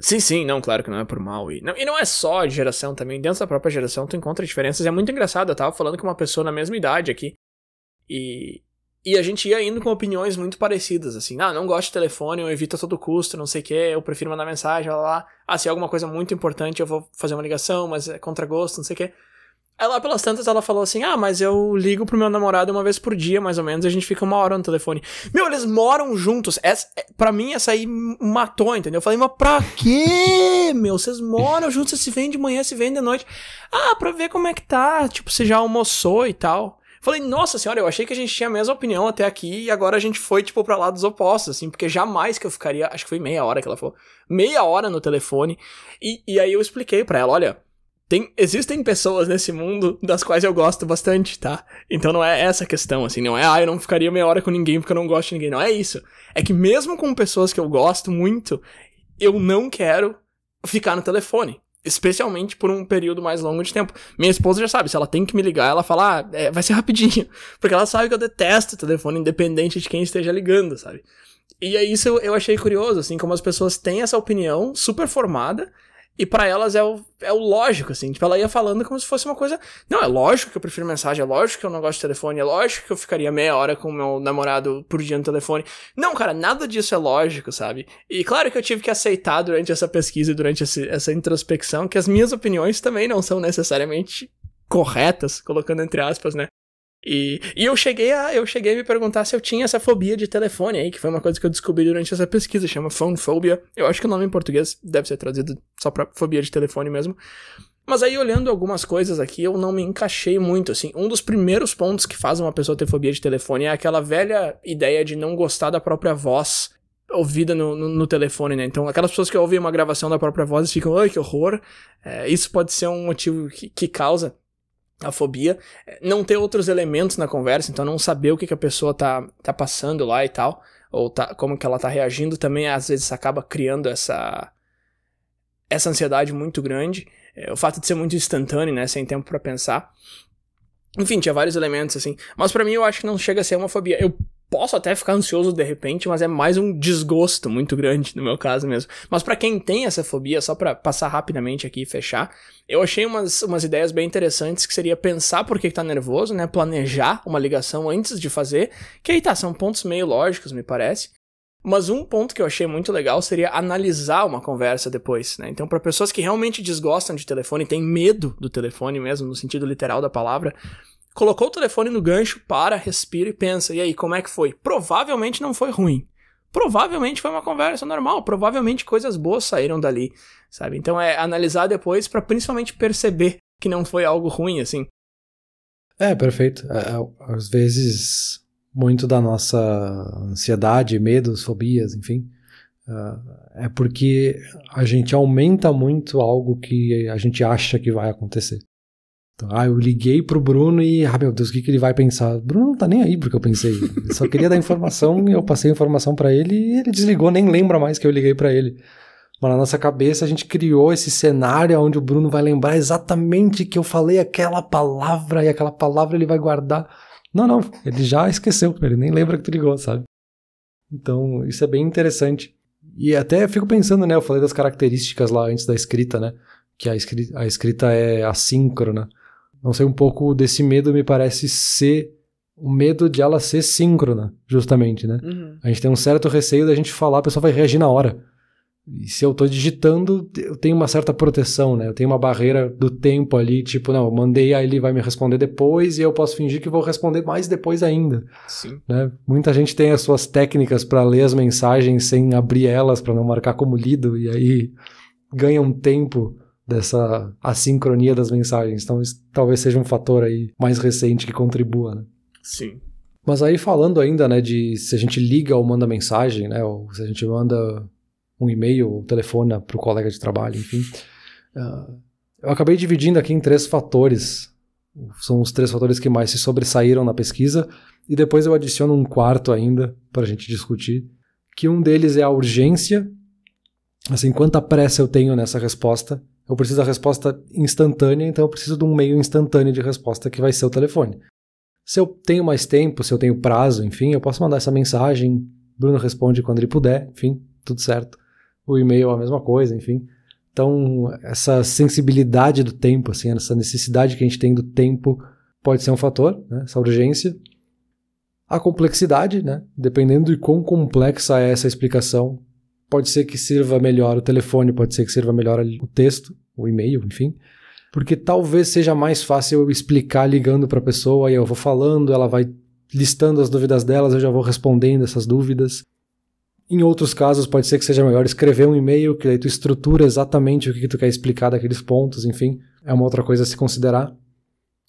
Sim, não, claro que não é por mal. E não é só a geração também, dentro da própria geração tu encontra diferenças. É muito engraçado, eu tava falando com uma pessoa na mesma idade aqui, e a gente ia indo com opiniões muito parecidas, assim, não gosto de telefone, eu evito a todo custo, não sei o que, eu prefiro mandar mensagem, lá. Se é alguma coisa muito importante eu vou fazer uma ligação, mas é contra gosto, não sei o que. Aí lá pelas tantas ela falou assim, mas eu ligo pro meu namorado uma vez por dia, mais ou menos, e a gente fica 1 hora no telefone. Meu, eles moram juntos. Pra mim, essa aí matou, entendeu? Eu falei, mas pra quê, meu? Vocês moram juntos, vocês se veem de manhã, se veem de noite. Pra ver como é que tá, tipo, você já almoçou e tal. Falei, nossa senhora, eu achei que a gente tinha a mesma opinião até aqui, e agora a gente foi, tipo, pra lados opostos, assim, porque jamais que eu ficaria, acho que foi 30 minutos que ela falou, 30 minutos no telefone, e aí eu expliquei pra ela, olha, existem pessoas nesse mundo das quais eu gosto bastante, tá? Então não é essa a questão, assim, não é, eu não ficaria 30 minutos com ninguém porque eu não gosto de ninguém, não é isso. É que mesmo com pessoas que eu gosto muito, eu não quero ficar no telefone. Especialmente por um período mais longo de tempo. Minha esposa já sabe, se ela tem que me ligar, ela fala, vai ser rapidinho. Porque ela sabe que eu detesto o telefone, independente de quem esteja ligando, sabe? E é isso eu achei curioso, assim, como as pessoas têm essa opinião super formada, e pra elas é o lógico, assim, tipo, ela ia falando como se fosse uma coisa, não, é lógico que eu prefiro mensagem, é lógico que eu não gosto de telefone, é lógico que eu ficaria 30 minutos com o meu namorado por dia no telefone. Não, cara, nada disso é lógico, sabe? E claro que eu tive que aceitar durante essa pesquisa, durante essa introspecção, que as minhas opiniões também não são necessariamente corretas, colocando entre aspas, né? E eu cheguei a me perguntar se eu tinha essa fobia de telefone aí, que foi uma coisa que eu descobri durante essa pesquisa, chama phone phobia. Eu acho que o nome em português deve ser traduzido só pra fobia de telefone mesmo. Mas aí, olhando algumas coisas aqui, eu não me encaixei muito, assim. Um dos primeiros pontos que faz uma pessoa ter fobia de telefone é aquela velha ideia de não gostar da própria voz ouvida no telefone, né? Então, aquelas pessoas que ouvem uma gravação da própria voz e ficam, ai, que horror. Isso pode ser um motivo que causa a fobia, não ter outros elementos na conversa, então não saber o que a pessoa tá passando lá e tal, ou como que ela tá reagindo, também às vezes acaba criando essa ansiedade muito grande, o fato de ser muito instantâneo, né, sem tempo pra pensar. Enfim, tinha vários elementos, assim, mas pra mim eu acho que não chega a ser uma fobia. Eu posso até ficar ansioso de repente, mas é mais um desgosto muito grande, no meu caso mesmo. Mas pra quem tem essa fobia, só pra passar rapidamente aqui e fechar, eu achei umas ideias bem interessantes, que seria pensar por que tá nervoso, né, planejar uma ligação antes de fazer, que aí são pontos meio lógicos, me parece. Mas um ponto que eu achei muito legal seria analisar uma conversa depois, né? Então, para pessoas que realmente desgostam de telefone, têm medo do telefone mesmo, no sentido literal da palavra, colocou o telefone no gancho, respira e pensa, e aí, como é que foi? Provavelmente não foi ruim. Provavelmente foi uma conversa normal, provavelmente coisas boas saíram dali, sabe? Então é analisar depois para principalmente perceber que não foi algo ruim, assim. Perfeito. Às vezes, muito da nossa ansiedade, medos, fobias, enfim, é porque a gente aumenta muito algo que a gente acha que vai acontecer. Então, eu liguei pro Bruno e, meu Deus, o que ele vai pensar? O Bruno não tá nem aí porque eu pensei. Ele só queria dar informação e eu passei a informação pra ele e ele desligou, nem lembra mais que eu liguei pra ele. Mas na nossa cabeça a gente criou esse cenário onde o Bruno vai lembrar exatamente que eu falei aquela palavra e aquela palavra ele vai guardar. Não, ele já esqueceu, ele nem lembra que tu ligou, sabe? Então, isso é bem interessante. E até fico pensando, né, eu falei das características lá antes da escrita, né, que a escrita é assíncrona. Não sei, um pouco desse medo me parece ser o medo de ela ser síncrona, justamente, né? A gente tem um certo receio da gente falar, a pessoa vai reagir na hora. E se eu tô digitando, eu tenho uma certa proteção, né? Eu tenho uma barreira do tempo ali, tipo, não, eu mandei, aí ele vai me responder depois e eu posso fingir que vou responder mais depois ainda. Sim. Né? Muita gente tem as suas técnicas para ler as mensagens sem abrir elas, para não marcar como lido, e aí ganha um tempo dessa assincronia das mensagens. Então isso talvez seja um fator aí mais recente que contribua, né? Sim. Mas aí falando ainda, né, de se a gente liga ou manda mensagem, né, ou se a gente manda um e-mail ou telefona para o colega de trabalho, enfim. Eu acabei dividindo aqui em 3 fatores. São os 3 fatores que mais se sobressaíram na pesquisa, e depois eu adiciono um 4º ainda para a gente discutir, que um deles é a urgência. Assim, quanta pressa eu tenho nessa resposta? Eu preciso da resposta instantânea, então eu preciso de um meio instantâneo de resposta que vai ser o telefone. Se eu tenho mais tempo, se eu tenho prazo, enfim, eu posso mandar essa mensagem, Bruno responde quando ele puder, enfim, tudo certo. O e-mail é a mesma coisa, enfim. Então, essa sensibilidade do tempo, assim, essa necessidade que a gente tem do tempo pode ser um fator, né? Essa urgência. A complexidade, né? Dependendo de quão complexa é essa explicação, pode ser que sirva melhor o telefone, pode ser que sirva melhor o texto, o e-mail, enfim. Porque talvez seja mais fácil eu explicar ligando para a pessoa, aí eu vou falando, ela vai listando as dúvidas delas, eu já vou respondendo essas dúvidas. Em outros casos, pode ser que seja melhor escrever um e-mail, que aí tu estrutura exatamente o que tu quer explicar daqueles pontos, enfim, é uma outra coisa a se considerar.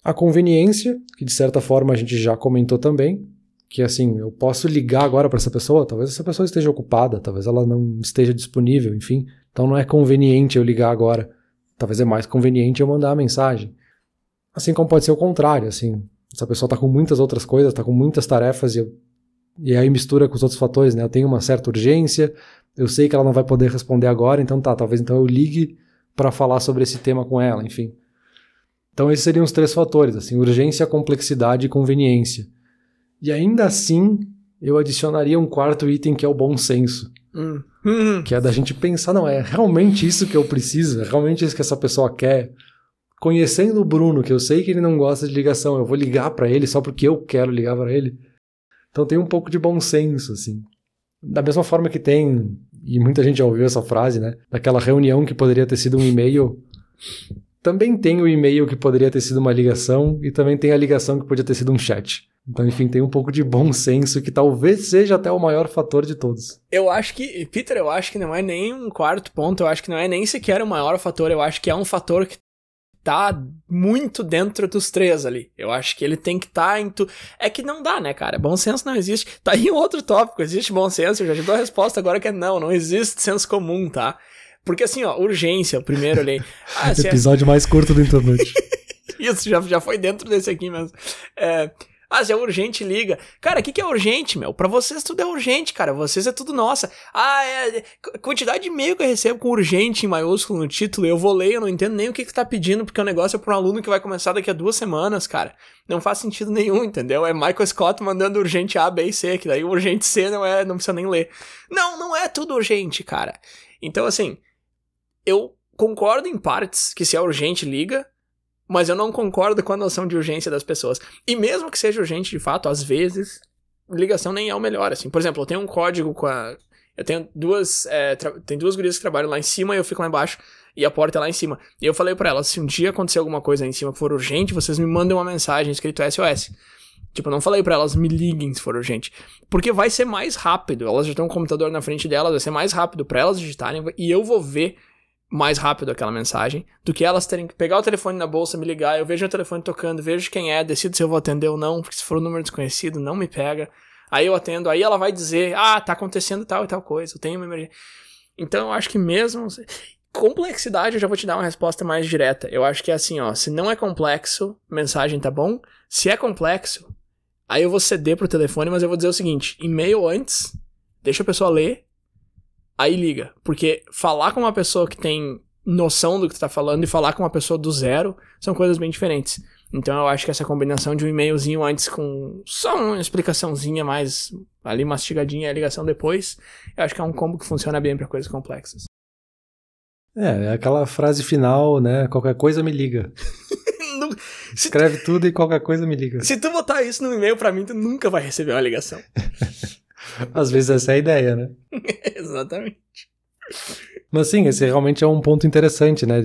A conveniência, que de certa forma a gente já comentou também, que assim, eu posso ligar agora para essa pessoa, talvez essa pessoa esteja ocupada, talvez ela não esteja disponível, enfim, então não é conveniente eu ligar agora, talvez é mais conveniente eu mandar a mensagem. Assim como pode ser o contrário, assim, essa pessoa está com muitas outras coisas, está com muitas tarefas e aí mistura com os outros fatores, né? Eu tenho uma certa urgência, eu sei que ela não vai poder responder agora, então talvez então eu ligue para falar sobre esse tema com ela, enfim. Então esses seriam os 3 fatores, assim, urgência, complexidade e conveniência. E ainda assim, eu adicionaria um 4º item que é o bom senso. Que é da gente pensar, não, é realmente isso que eu preciso, é realmente isso que essa pessoa quer. Conhecendo o Bruno, que eu sei que ele não gosta de ligação, eu vou ligar para ele só porque eu quero ligar para ele. Então tem um pouco de bom senso, assim. Da mesma forma que tem, e muita gente já ouviu essa frase, né? Daquela reunião que poderia ter sido um e-mail. Também tem o e-mail que poderia ter sido uma ligação, e também tem a ligação que podia ter sido um chat. Então, enfim, tem um pouco de bom senso que talvez seja até o maior fator de todos. Eu acho que, Peter, eu acho que não é nem um 4º ponto, eu acho que não é nem sequer o maior fator, eu acho que é um fator que tá muito dentro dos 3 ali. Eu acho que ele tem que estar em tudo. É que não dá, né, cara? Bom senso não existe. Tá aí um outro tópico. Existe bom senso? Eu já te dou a resposta agora que é não existe senso comum, tá? Porque assim, ó, urgência, o primeiro ali. Episódio mais curto da internet. Isso, já foi dentro desse aqui mesmo. Se é urgente, liga. Cara, o que é urgente, meu? Pra vocês tudo é urgente, cara. Vocês é tudo nossa. Quantidade de e-mail que eu recebo com urgente em maiúsculo no título, eu vou ler, eu não entendo nem o que tá pedindo, porque o negócio é pra um aluno que vai começar daqui a 2 semanas, cara. Não faz sentido nenhum, entendeu? É Michael Scott mandando urgente A, B e C, que daí o urgente C não precisa nem ler. Não é tudo urgente, cara. Então, assim, eu concordo em partes que se é urgente, liga, mas eu não concordo com a noção de urgência das pessoas. E mesmo que seja urgente de fato, às vezes, ligação nem é o melhor, assim. Por exemplo, eu tenho um código com a... Eu tenho tem 2 gurias que trabalham lá em cima e eu fico lá embaixo. E a porta é lá em cima. E eu falei pra elas, se um dia acontecer alguma coisa aí em cima que for urgente, vocês me mandem uma mensagem escrito SOS. Tipo, eu não falei pra elas, me liguem se for urgente. Porque vai ser mais rápido. Elas já têm um computador na frente delas, vai ser mais rápido pra elas digitarem e eu vou ver mais rápido aquela mensagem, do que elas terem que pegar o telefone na bolsa, me ligar, eu vejo o telefone tocando, vejo quem é, decido se eu vou atender ou não, porque se for um número desconhecido, não me pega, aí eu atendo, aí ela vai dizer, tá acontecendo tal e tal coisa, eu tenho uma emergência. Então eu acho que mesmo... Complexidade, eu já vou te dar uma resposta mais direta. Eu acho que é assim, ó, se não é complexo, mensagem tá bom, se é complexo, aí eu vou ceder pro telefone, mas eu vou dizer o seguinte, e-mail antes, deixa a pessoa ler, aí liga, porque falar com uma pessoa que tem noção do que tu tá falando e falar com uma pessoa do zero são coisas bem diferentes. Então eu acho que essa combinação de um e-mailzinho antes com só uma explicaçãozinha mais ali mastigadinha e a ligação depois, eu acho que é um combo que funciona bem pra coisas complexas. É aquela frase final, né? Qualquer coisa me liga. Escreve tudo e qualquer coisa me liga. Se tu botar isso no e-mail pra mim, tu nunca vai receber uma ligação. Às vezes essa é a ideia, né? Exatamente. Mas sim, esse realmente é um ponto interessante, né?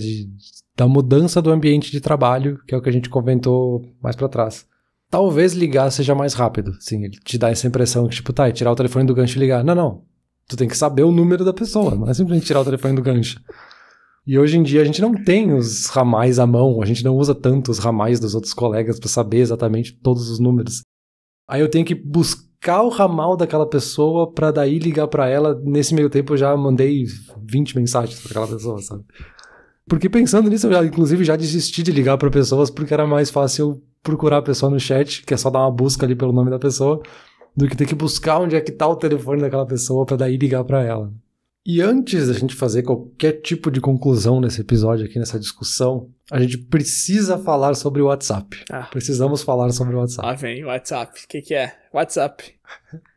Da mudança do ambiente de trabalho, que é o que a gente comentou mais pra trás. Talvez ligar seja mais rápido, sim. Ele te dá essa impressão que, tipo, tá, é tirar o telefone do gancho e ligar. Não. Tu tem que saber o número da pessoa, não é simplesmente tirar o telefone do gancho. E hoje em dia a gente não tem os ramais à mão, a gente não usa tanto os ramais dos outros colegas pra saber exatamente todos os números. Aí eu tenho que buscar o ramal daquela pessoa pra daí ligar pra ela. Nesse meio tempo eu já mandei 20 mensagens pra aquela pessoa, sabe? Porque pensando nisso, eu inclusive já desisti de ligar pra pessoas porque era mais fácil procurar a pessoa no chat, que é só dar uma busca ali pelo nome da pessoa, do que ter que buscar onde é que tá o telefone daquela pessoa pra daí ligar pra ela. E antes da gente fazer qualquer tipo de conclusão nesse episódio aqui, nessa discussão, a gente precisa falar sobre o WhatsApp. Precisamos falar sobre o WhatsApp. Lá vem, WhatsApp. O que é? WhatsApp.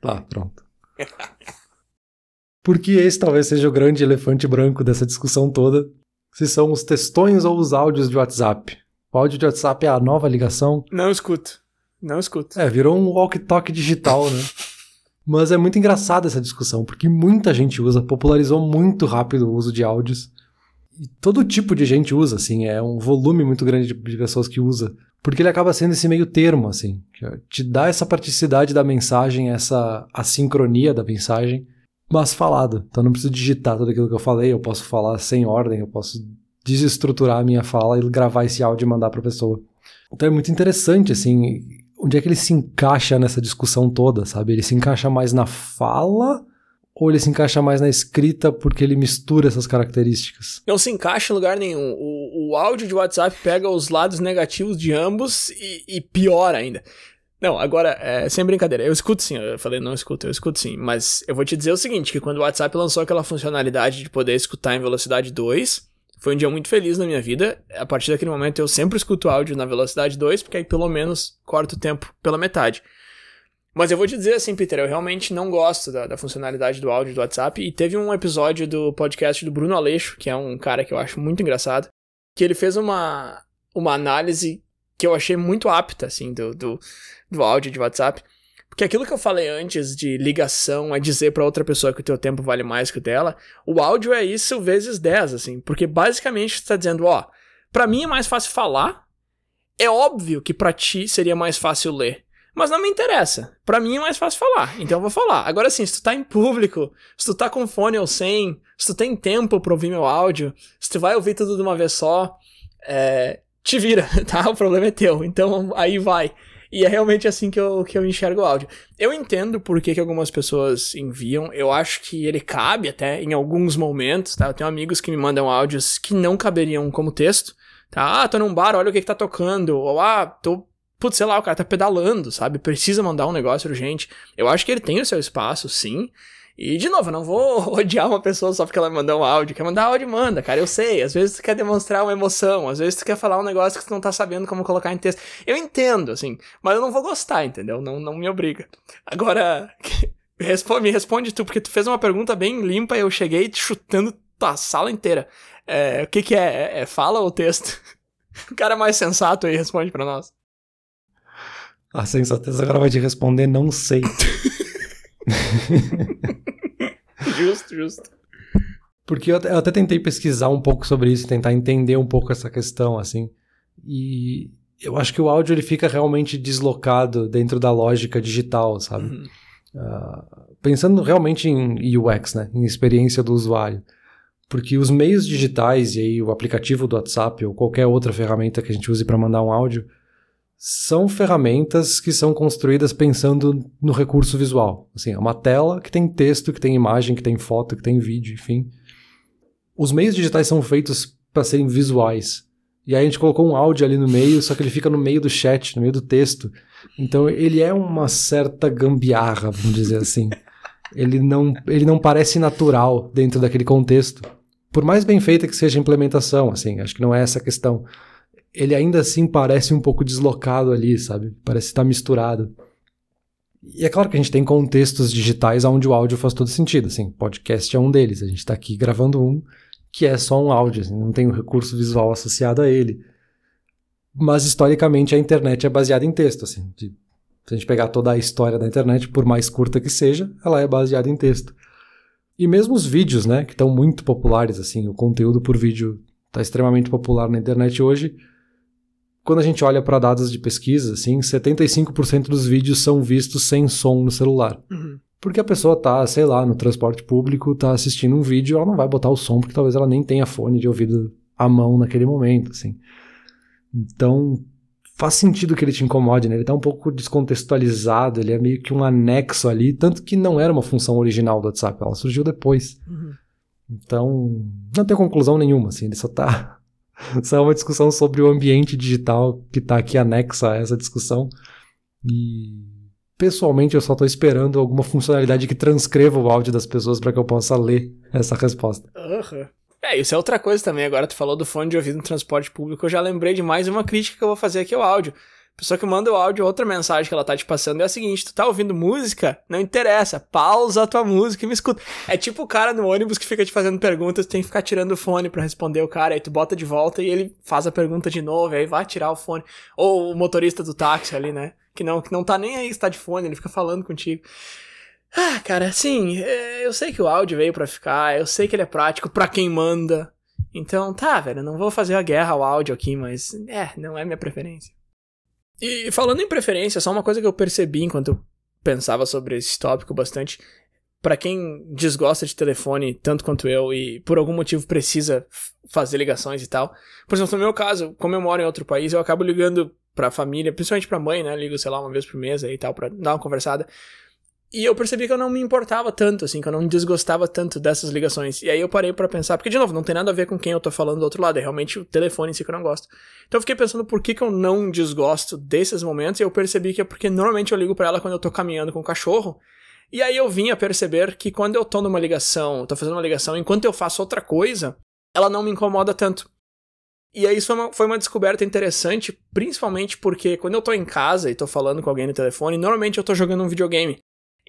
Tá, pronto. Porque esse talvez seja o grande elefante branco dessa discussão toda, se são os textões ou os áudios de WhatsApp. O áudio de WhatsApp é a nova ligação? Não escuto. Virou um walkie-talkie digital, né? Mas é muito engraçada essa discussão, porque muita gente usa, popularizou muito rápido o uso de áudios. E todo tipo de gente usa, assim, é um volume muito grande de pessoas que usa. Porque ele acaba sendo esse meio termo, assim, que te dá essa praticidade da mensagem, essa assincronia da mensagem, mas falado. Então eu não preciso digitar tudo aquilo que eu falei, eu posso falar sem ordem, eu posso desestruturar a minha fala e gravar esse áudio e mandar pra pessoa. Então é muito interessante, assim, onde é que ele se encaixa nessa discussão toda, sabe? Ele se encaixa mais na fala ou ele se encaixa mais na escrita porque ele mistura essas características? Não se encaixa em lugar nenhum. O áudio de WhatsApp pega os lados negativos de ambos e piora ainda. Não, agora, sem brincadeira, eu escuto sim, eu falei não escuto, eu escuto sim, mas eu vou te dizer o seguinte, que quando o WhatsApp lançou aquela funcionalidade de poder escutar em velocidade 2, foi um dia muito feliz na minha vida. A partir daquele momento eu sempre escuto áudio na velocidade 2, porque aí pelo menos corta o tempo pela metade. Mas eu vou te dizer assim, Peter, eu realmente não gosto da funcionalidade do áudio do WhatsApp, e teve um episódio do podcast do Bruno Aleixo, que é um cara que eu acho muito engraçado, que ele fez uma análise que eu achei muito apta, assim, do áudio de WhatsApp. Porque aquilo que eu falei antes de ligação é dizer pra outra pessoa que o teu tempo vale mais que o dela, o áudio é isso vezes 10, assim, porque basicamente tu tá dizendo, pra mim é mais fácil falar, é óbvio que pra ti seria mais fácil ler, mas não me interessa, pra mim é mais fácil falar, então eu vou falar. Agora sim, se tu tá em público, se tu tá com fone ou sem, se tu tem tempo pra ouvir meu áudio, se tu vai ouvir tudo de uma vez só, te vira, tá? O problema é teu, então aí vai. E é realmente assim que eu enxergo o áudio. Eu entendo por que algumas pessoas enviam. Eu acho que ele cabe até em alguns momentos, tá? Eu tenho amigos que me mandam áudios que não caberiam como texto, tá? Tô num bar, olha o que tá tocando. Ou, putz, sei lá, o cara tá pedalando, sabe? Precisa mandar um negócio urgente. Eu acho que ele tem o seu espaço, sim. E, de novo, eu não vou odiar uma pessoa só porque ela mandou um áudio. Quer mandar áudio, manda, cara, eu sei. Às vezes tu quer demonstrar uma emoção, às vezes tu quer falar um negócio que tu não tá sabendo como colocar em texto. Eu entendo, assim, mas eu não vou gostar, entendeu? Não me obriga. Agora, me responde tu, porque tu fez uma pergunta bem limpa e eu cheguei chutando a sala inteira. O que é? É fala ou texto? O cara mais sensato aí responde pra nós. A sensatez agora vai te responder, não sei. Justo. Porque eu até tentei pesquisar um pouco sobre isso, tentar entender um pouco essa questão, assim. E eu acho que o áudio ele fica realmente deslocado dentro da lógica digital, sabe? Uhum. Pensando realmente em UX, né? Em experiência do usuário. Porque os meios digitais, e aí o aplicativo do WhatsApp ou qualquer outra ferramenta que a gente use para mandar um áudio, são ferramentas que são construídas pensando no recurso visual. Assim, é uma tela que tem texto, que tem imagem, que tem foto, que tem vídeo, enfim. Os meios digitais são feitos para serem visuais. E aí a gente colocou um áudio ali no meio, só que ele fica no meio do chat, no meio do texto. Então ele é uma certa gambiarra, vamos dizer assim. Ele não parece natural dentro daquele contexto. Por mais bem feita que seja a implementação, assim, acho que não é essa a questão. Ele ainda assim parece um pouco deslocado ali, sabe? Parece estar misturado. E é claro que a gente tem contextos digitais onde o áudio faz todo sentido, assim, podcast é um deles. A gente está aqui gravando um que é só um áudio, assim, não tem um recurso visual associado a ele. mas historicamente a internet é baseada em texto, assim. Se a gente pegar toda a história da internet, por mais curta que seja, ela é baseada em texto. E mesmo os vídeos, né, que estão muito populares, assim, o conteúdo por vídeo está extremamente popular na internet hoje. Quando a gente olha para dados de pesquisa, assim, 75% dos vídeos são vistos sem som no celular. Uhum. Porque a pessoa tá, sei lá, no transporte público, tá assistindo um vídeo, ela não vai botar o som, porque talvez ela nem tenha fone de ouvido à mão naquele momento, assim. Então, faz sentido que ele te incomode, né? Ele tá um pouco descontextualizado, ele é meio que um anexo ali, tanto que não era uma função original do WhatsApp, ela surgiu depois. Uhum. Então, não tem conclusão nenhuma, assim, ele só tá... Só é uma discussão sobre o ambiente digital que tá aqui anexa a essa discussão. E... pessoalmente, eu só tô esperando alguma funcionalidade que transcreva o áudio das pessoas para que eu possa ler essa resposta. Uhum. Isso é outra coisa também. Agora tu falou do fone de ouvido no transporte público, eu já lembrei de mais uma crítica que eu vou fazer aqui ao áudio. A pessoa que manda o áudio, outra mensagem que ela tá te passando é a seguinte: tu tá ouvindo música? Não interessa, pausa a tua música e me escuta. É tipo o cara no ônibus que fica te fazendo perguntas, tu tem que ficar tirando o fone pra responder o cara, aí tu bota de volta e ele faz a pergunta de novo, aí vai tirar o fone. Ou o motorista do táxi ali, né? Que não tá nem aí se tá de fone, ele fica falando contigo. Ah, cara, assim, eu sei que o áudio veio pra ficar, eu sei que ele é prático pra quem manda. Então, tá, velho, não vou fazer a guerra ao áudio aqui, mas, não é minha preferência. E falando em preferência, só uma coisa que eu percebi enquanto eu pensava sobre esse tópico bastante. Pra quem desgosta de telefone tanto quanto eu e por algum motivo precisa fazer ligações e tal. Por exemplo, no meu caso, como eu moro em outro país, eu acabo ligando pra família, principalmente pra mãe, né? Ligo, sei lá, uma vez por mês aí e tal, pra dar uma conversada. E eu percebi que eu não me importava tanto, assim, que eu não me desgostava tanto dessas ligações. E aí eu parei pra pensar, porque de novo, não tem nada a ver com quem eu tô falando do outro lado, é realmente o telefone em si que eu não gosto. Então eu fiquei pensando por que eu não desgosto desses momentos, e eu percebi que é porque normalmente eu ligo pra ela quando eu tô caminhando com o cachorro. E aí eu vim a perceber que quando eu tô numa ligação, tô fazendo uma ligação, enquanto eu faço outra coisa, ela não me incomoda tanto. E aí isso foi uma descoberta interessante, principalmente porque quando eu tô em casa e tô falando com alguém no telefone, normalmente eu tô jogando um videogame.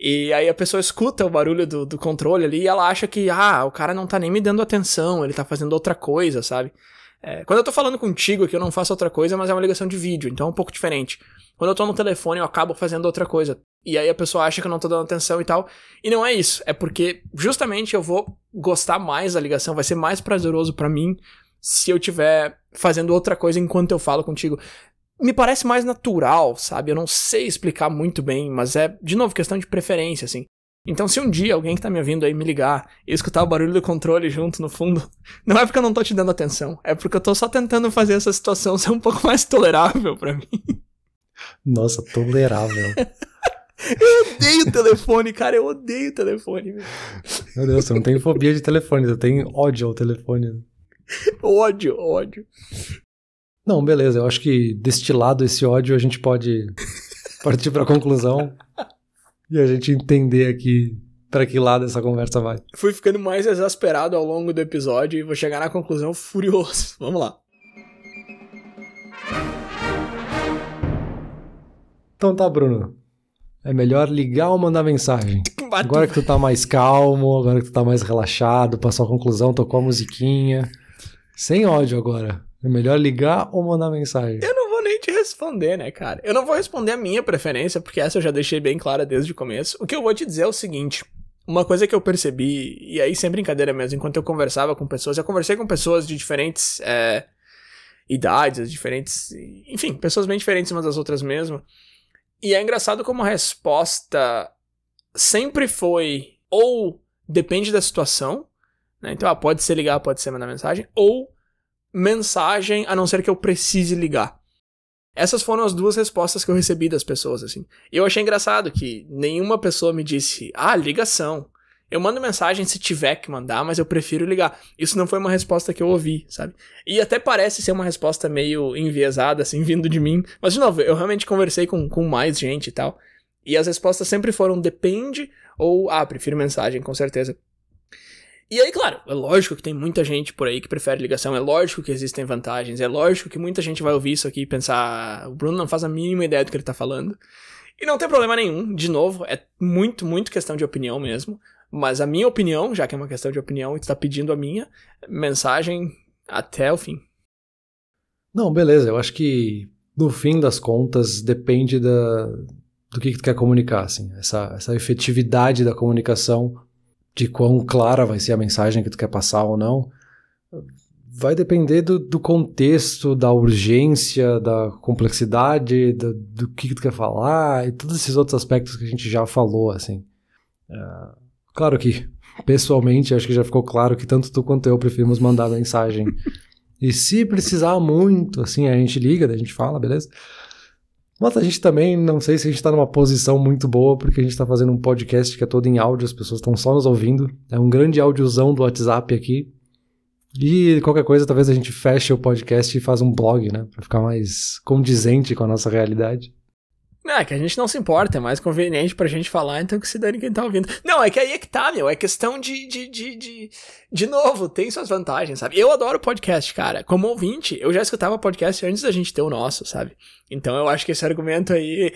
E aí a pessoa escuta o barulho do controle ali e ela acha que, o cara não tá nem me dando atenção, ele tá fazendo outra coisa, sabe? Quando eu tô falando contigo aqui, eu não faço outra coisa, mas é uma ligação de vídeo, então é um pouco diferente. Quando eu tô no telefone, eu acabo fazendo outra coisa. E aí a pessoa acha que eu não tô dando atenção e tal. E não é isso, é porque justamente eu vou gostar mais da ligação, vai ser mais prazeroso pra mim se eu tiver fazendo outra coisa enquanto eu falo contigo. Me parece mais natural, sabe? Eu não sei explicar muito bem, mas é, de novo, questão de preferência, assim. Então, se um dia alguém que tá me ouvindo aí me ligar e escutar o barulho do controle junto no fundo, não é porque eu não tô te dando atenção, é porque eu tô só tentando fazer essa situação ser um pouco mais tolerável pra mim. Nossa, tolerável. Eu odeio telefone, cara, eu odeio telefone. Meu Deus, você não tem fobia de telefone, você tem ódio ao telefone. Ódio. Não, beleza, eu acho que destilado esse ódio a gente pode partir pra conclusão e a gente entender aqui pra que lado essa conversa vai. Fui ficando mais exasperado ao longo do episódio e vou chegar na conclusão furioso. Vamos lá. Então tá, Bruno. É melhor ligar ou mandar mensagem? Agora que tu tá mais calmo, agora que tu tá mais relaxado, passou a conclusão, tocou a musiquinha. Sem ódio agora. É melhor ligar ou mandar mensagem? Eu não vou nem te responder, né, cara? Eu não vou responder a minha preferência, porque essa eu já deixei bem clara desde o começo. O que eu vou te dizer é o seguinte. Uma coisa que eu percebi, e aí sem brincadeira mesmo, enquanto eu conversava com pessoas, eu conversei com pessoas de diferentes idades, diferentes... Enfim, pessoas bem diferentes umas das outras mesmo. E é engraçado como a resposta sempre foi ou depende da situação, né? Então, pode ser ligar, pode ser mandar mensagem, ou mensagem, a não ser que eu precise ligar. Essas foram as duas respostas que eu recebi das pessoas, assim. E eu achei engraçado que nenhuma pessoa me disse, ligação. Eu mando mensagem se tiver que mandar, mas eu prefiro ligar. Isso não foi uma resposta que eu ouvi, sabe? E até parece ser uma resposta meio enviesada, assim, vindo de mim. Mas, de novo, eu realmente conversei com mais gente e tal. E as respostas sempre foram depende ou, prefiro mensagem, com certeza. E aí, claro, é lógico que tem muita gente por aí que prefere ligação, é lógico que existem vantagens, é lógico que muita gente vai ouvir isso aqui e pensar, o Bruno não faz a mínima ideia do que ele tá falando. E não tem problema nenhum, de novo, é muito, muito questão de opinião mesmo. Mas a minha opinião, já que é uma questão de opinião e tu tá pedindo a minha, mensagem até o fim. Não, beleza, eu acho que no fim das contas depende do que tu quer comunicar, assim, essa efetividade da comunicação, de quão clara vai ser a mensagem que tu quer passar ou não, vai depender do contexto, da urgência, da complexidade, do que tu quer falar e todos esses outros aspectos que a gente já falou, assim. Claro que, pessoalmente, acho que já ficou claro que tanto tu quanto eu preferimos mandar mensagem. E se precisar muito, assim, a gente liga, a gente fala, beleza? Mas a gente também, não sei se a gente tá numa posição muito boa, porque a gente tá fazendo um podcast que é todo em áudio, as pessoas estão só nos ouvindo. É um grande áudiozão do WhatsApp aqui. E qualquer coisa, talvez a gente feche o podcast e faz um blog, né? Pra ficar mais condizente com a nossa realidade. Não, é que a gente não se importa, é mais conveniente pra gente falar, então que se dane quem tá ouvindo. Não, é que aí é que tá, meu, é questão de novo, tem suas vantagens, sabe? Eu adoro podcast, cara. Como ouvinte, eu já escutava podcast antes da gente ter o nosso, sabe? Então eu acho que esse argumento aí...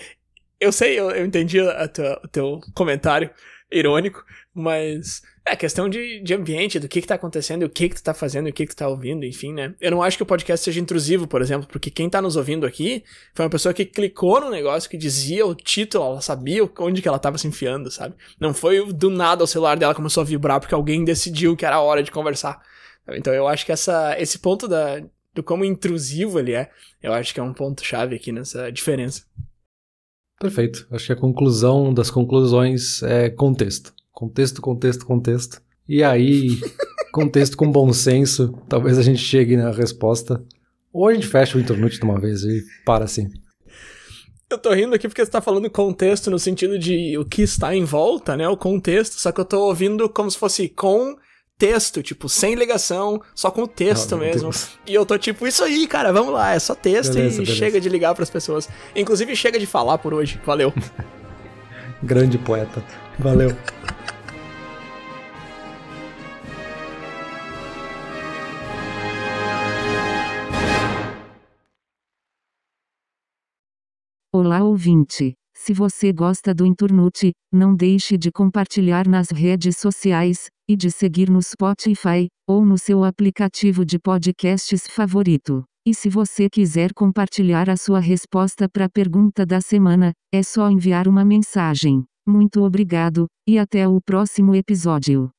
Eu sei, eu entendi o teu comentário irônico, mas é questão de ambiente, do que tá acontecendo, o que tu tá fazendo, o que tu tá ouvindo, enfim, né? Eu não acho que o podcast seja intrusivo, por exemplo, porque quem tá nos ouvindo aqui foi uma pessoa que clicou no negócio que dizia o título, ela sabia onde que ela tava se enfiando, sabe? Não foi do nada o celular dela começou a vibrar porque alguém decidiu que era a hora de conversar. Então eu acho que esse ponto do como intrusivo ele é, eu acho que é um ponto-chave aqui nessa diferença. Perfeito. Acho que a conclusão das conclusões é contexto. Contexto. E aí, contexto com bom senso, talvez a gente chegue na resposta. Ou a gente fecha o Internute de uma vez e para assim. Eu tô rindo aqui porque você tá falando contexto no sentido de o que está em volta, né? O contexto, só que eu tô ouvindo como se fosse com texto, tipo, sem ligação, só com o texto mesmo. Deus. E eu tô tipo, isso aí, cara, vamos lá, é só texto beleza. Chega de ligar pras pessoas. Inclusive, chega de falar por hoje. Valeu. Grande poeta. Valeu. Olá, ouvinte. Se você gosta do Internute, não deixe de compartilhar nas redes sociais, e de seguir no Spotify, ou no seu aplicativo de podcasts favorito. E se você quiser compartilhar a sua resposta para a pergunta da semana, é só enviar uma mensagem. Muito obrigado, e até o próximo episódio.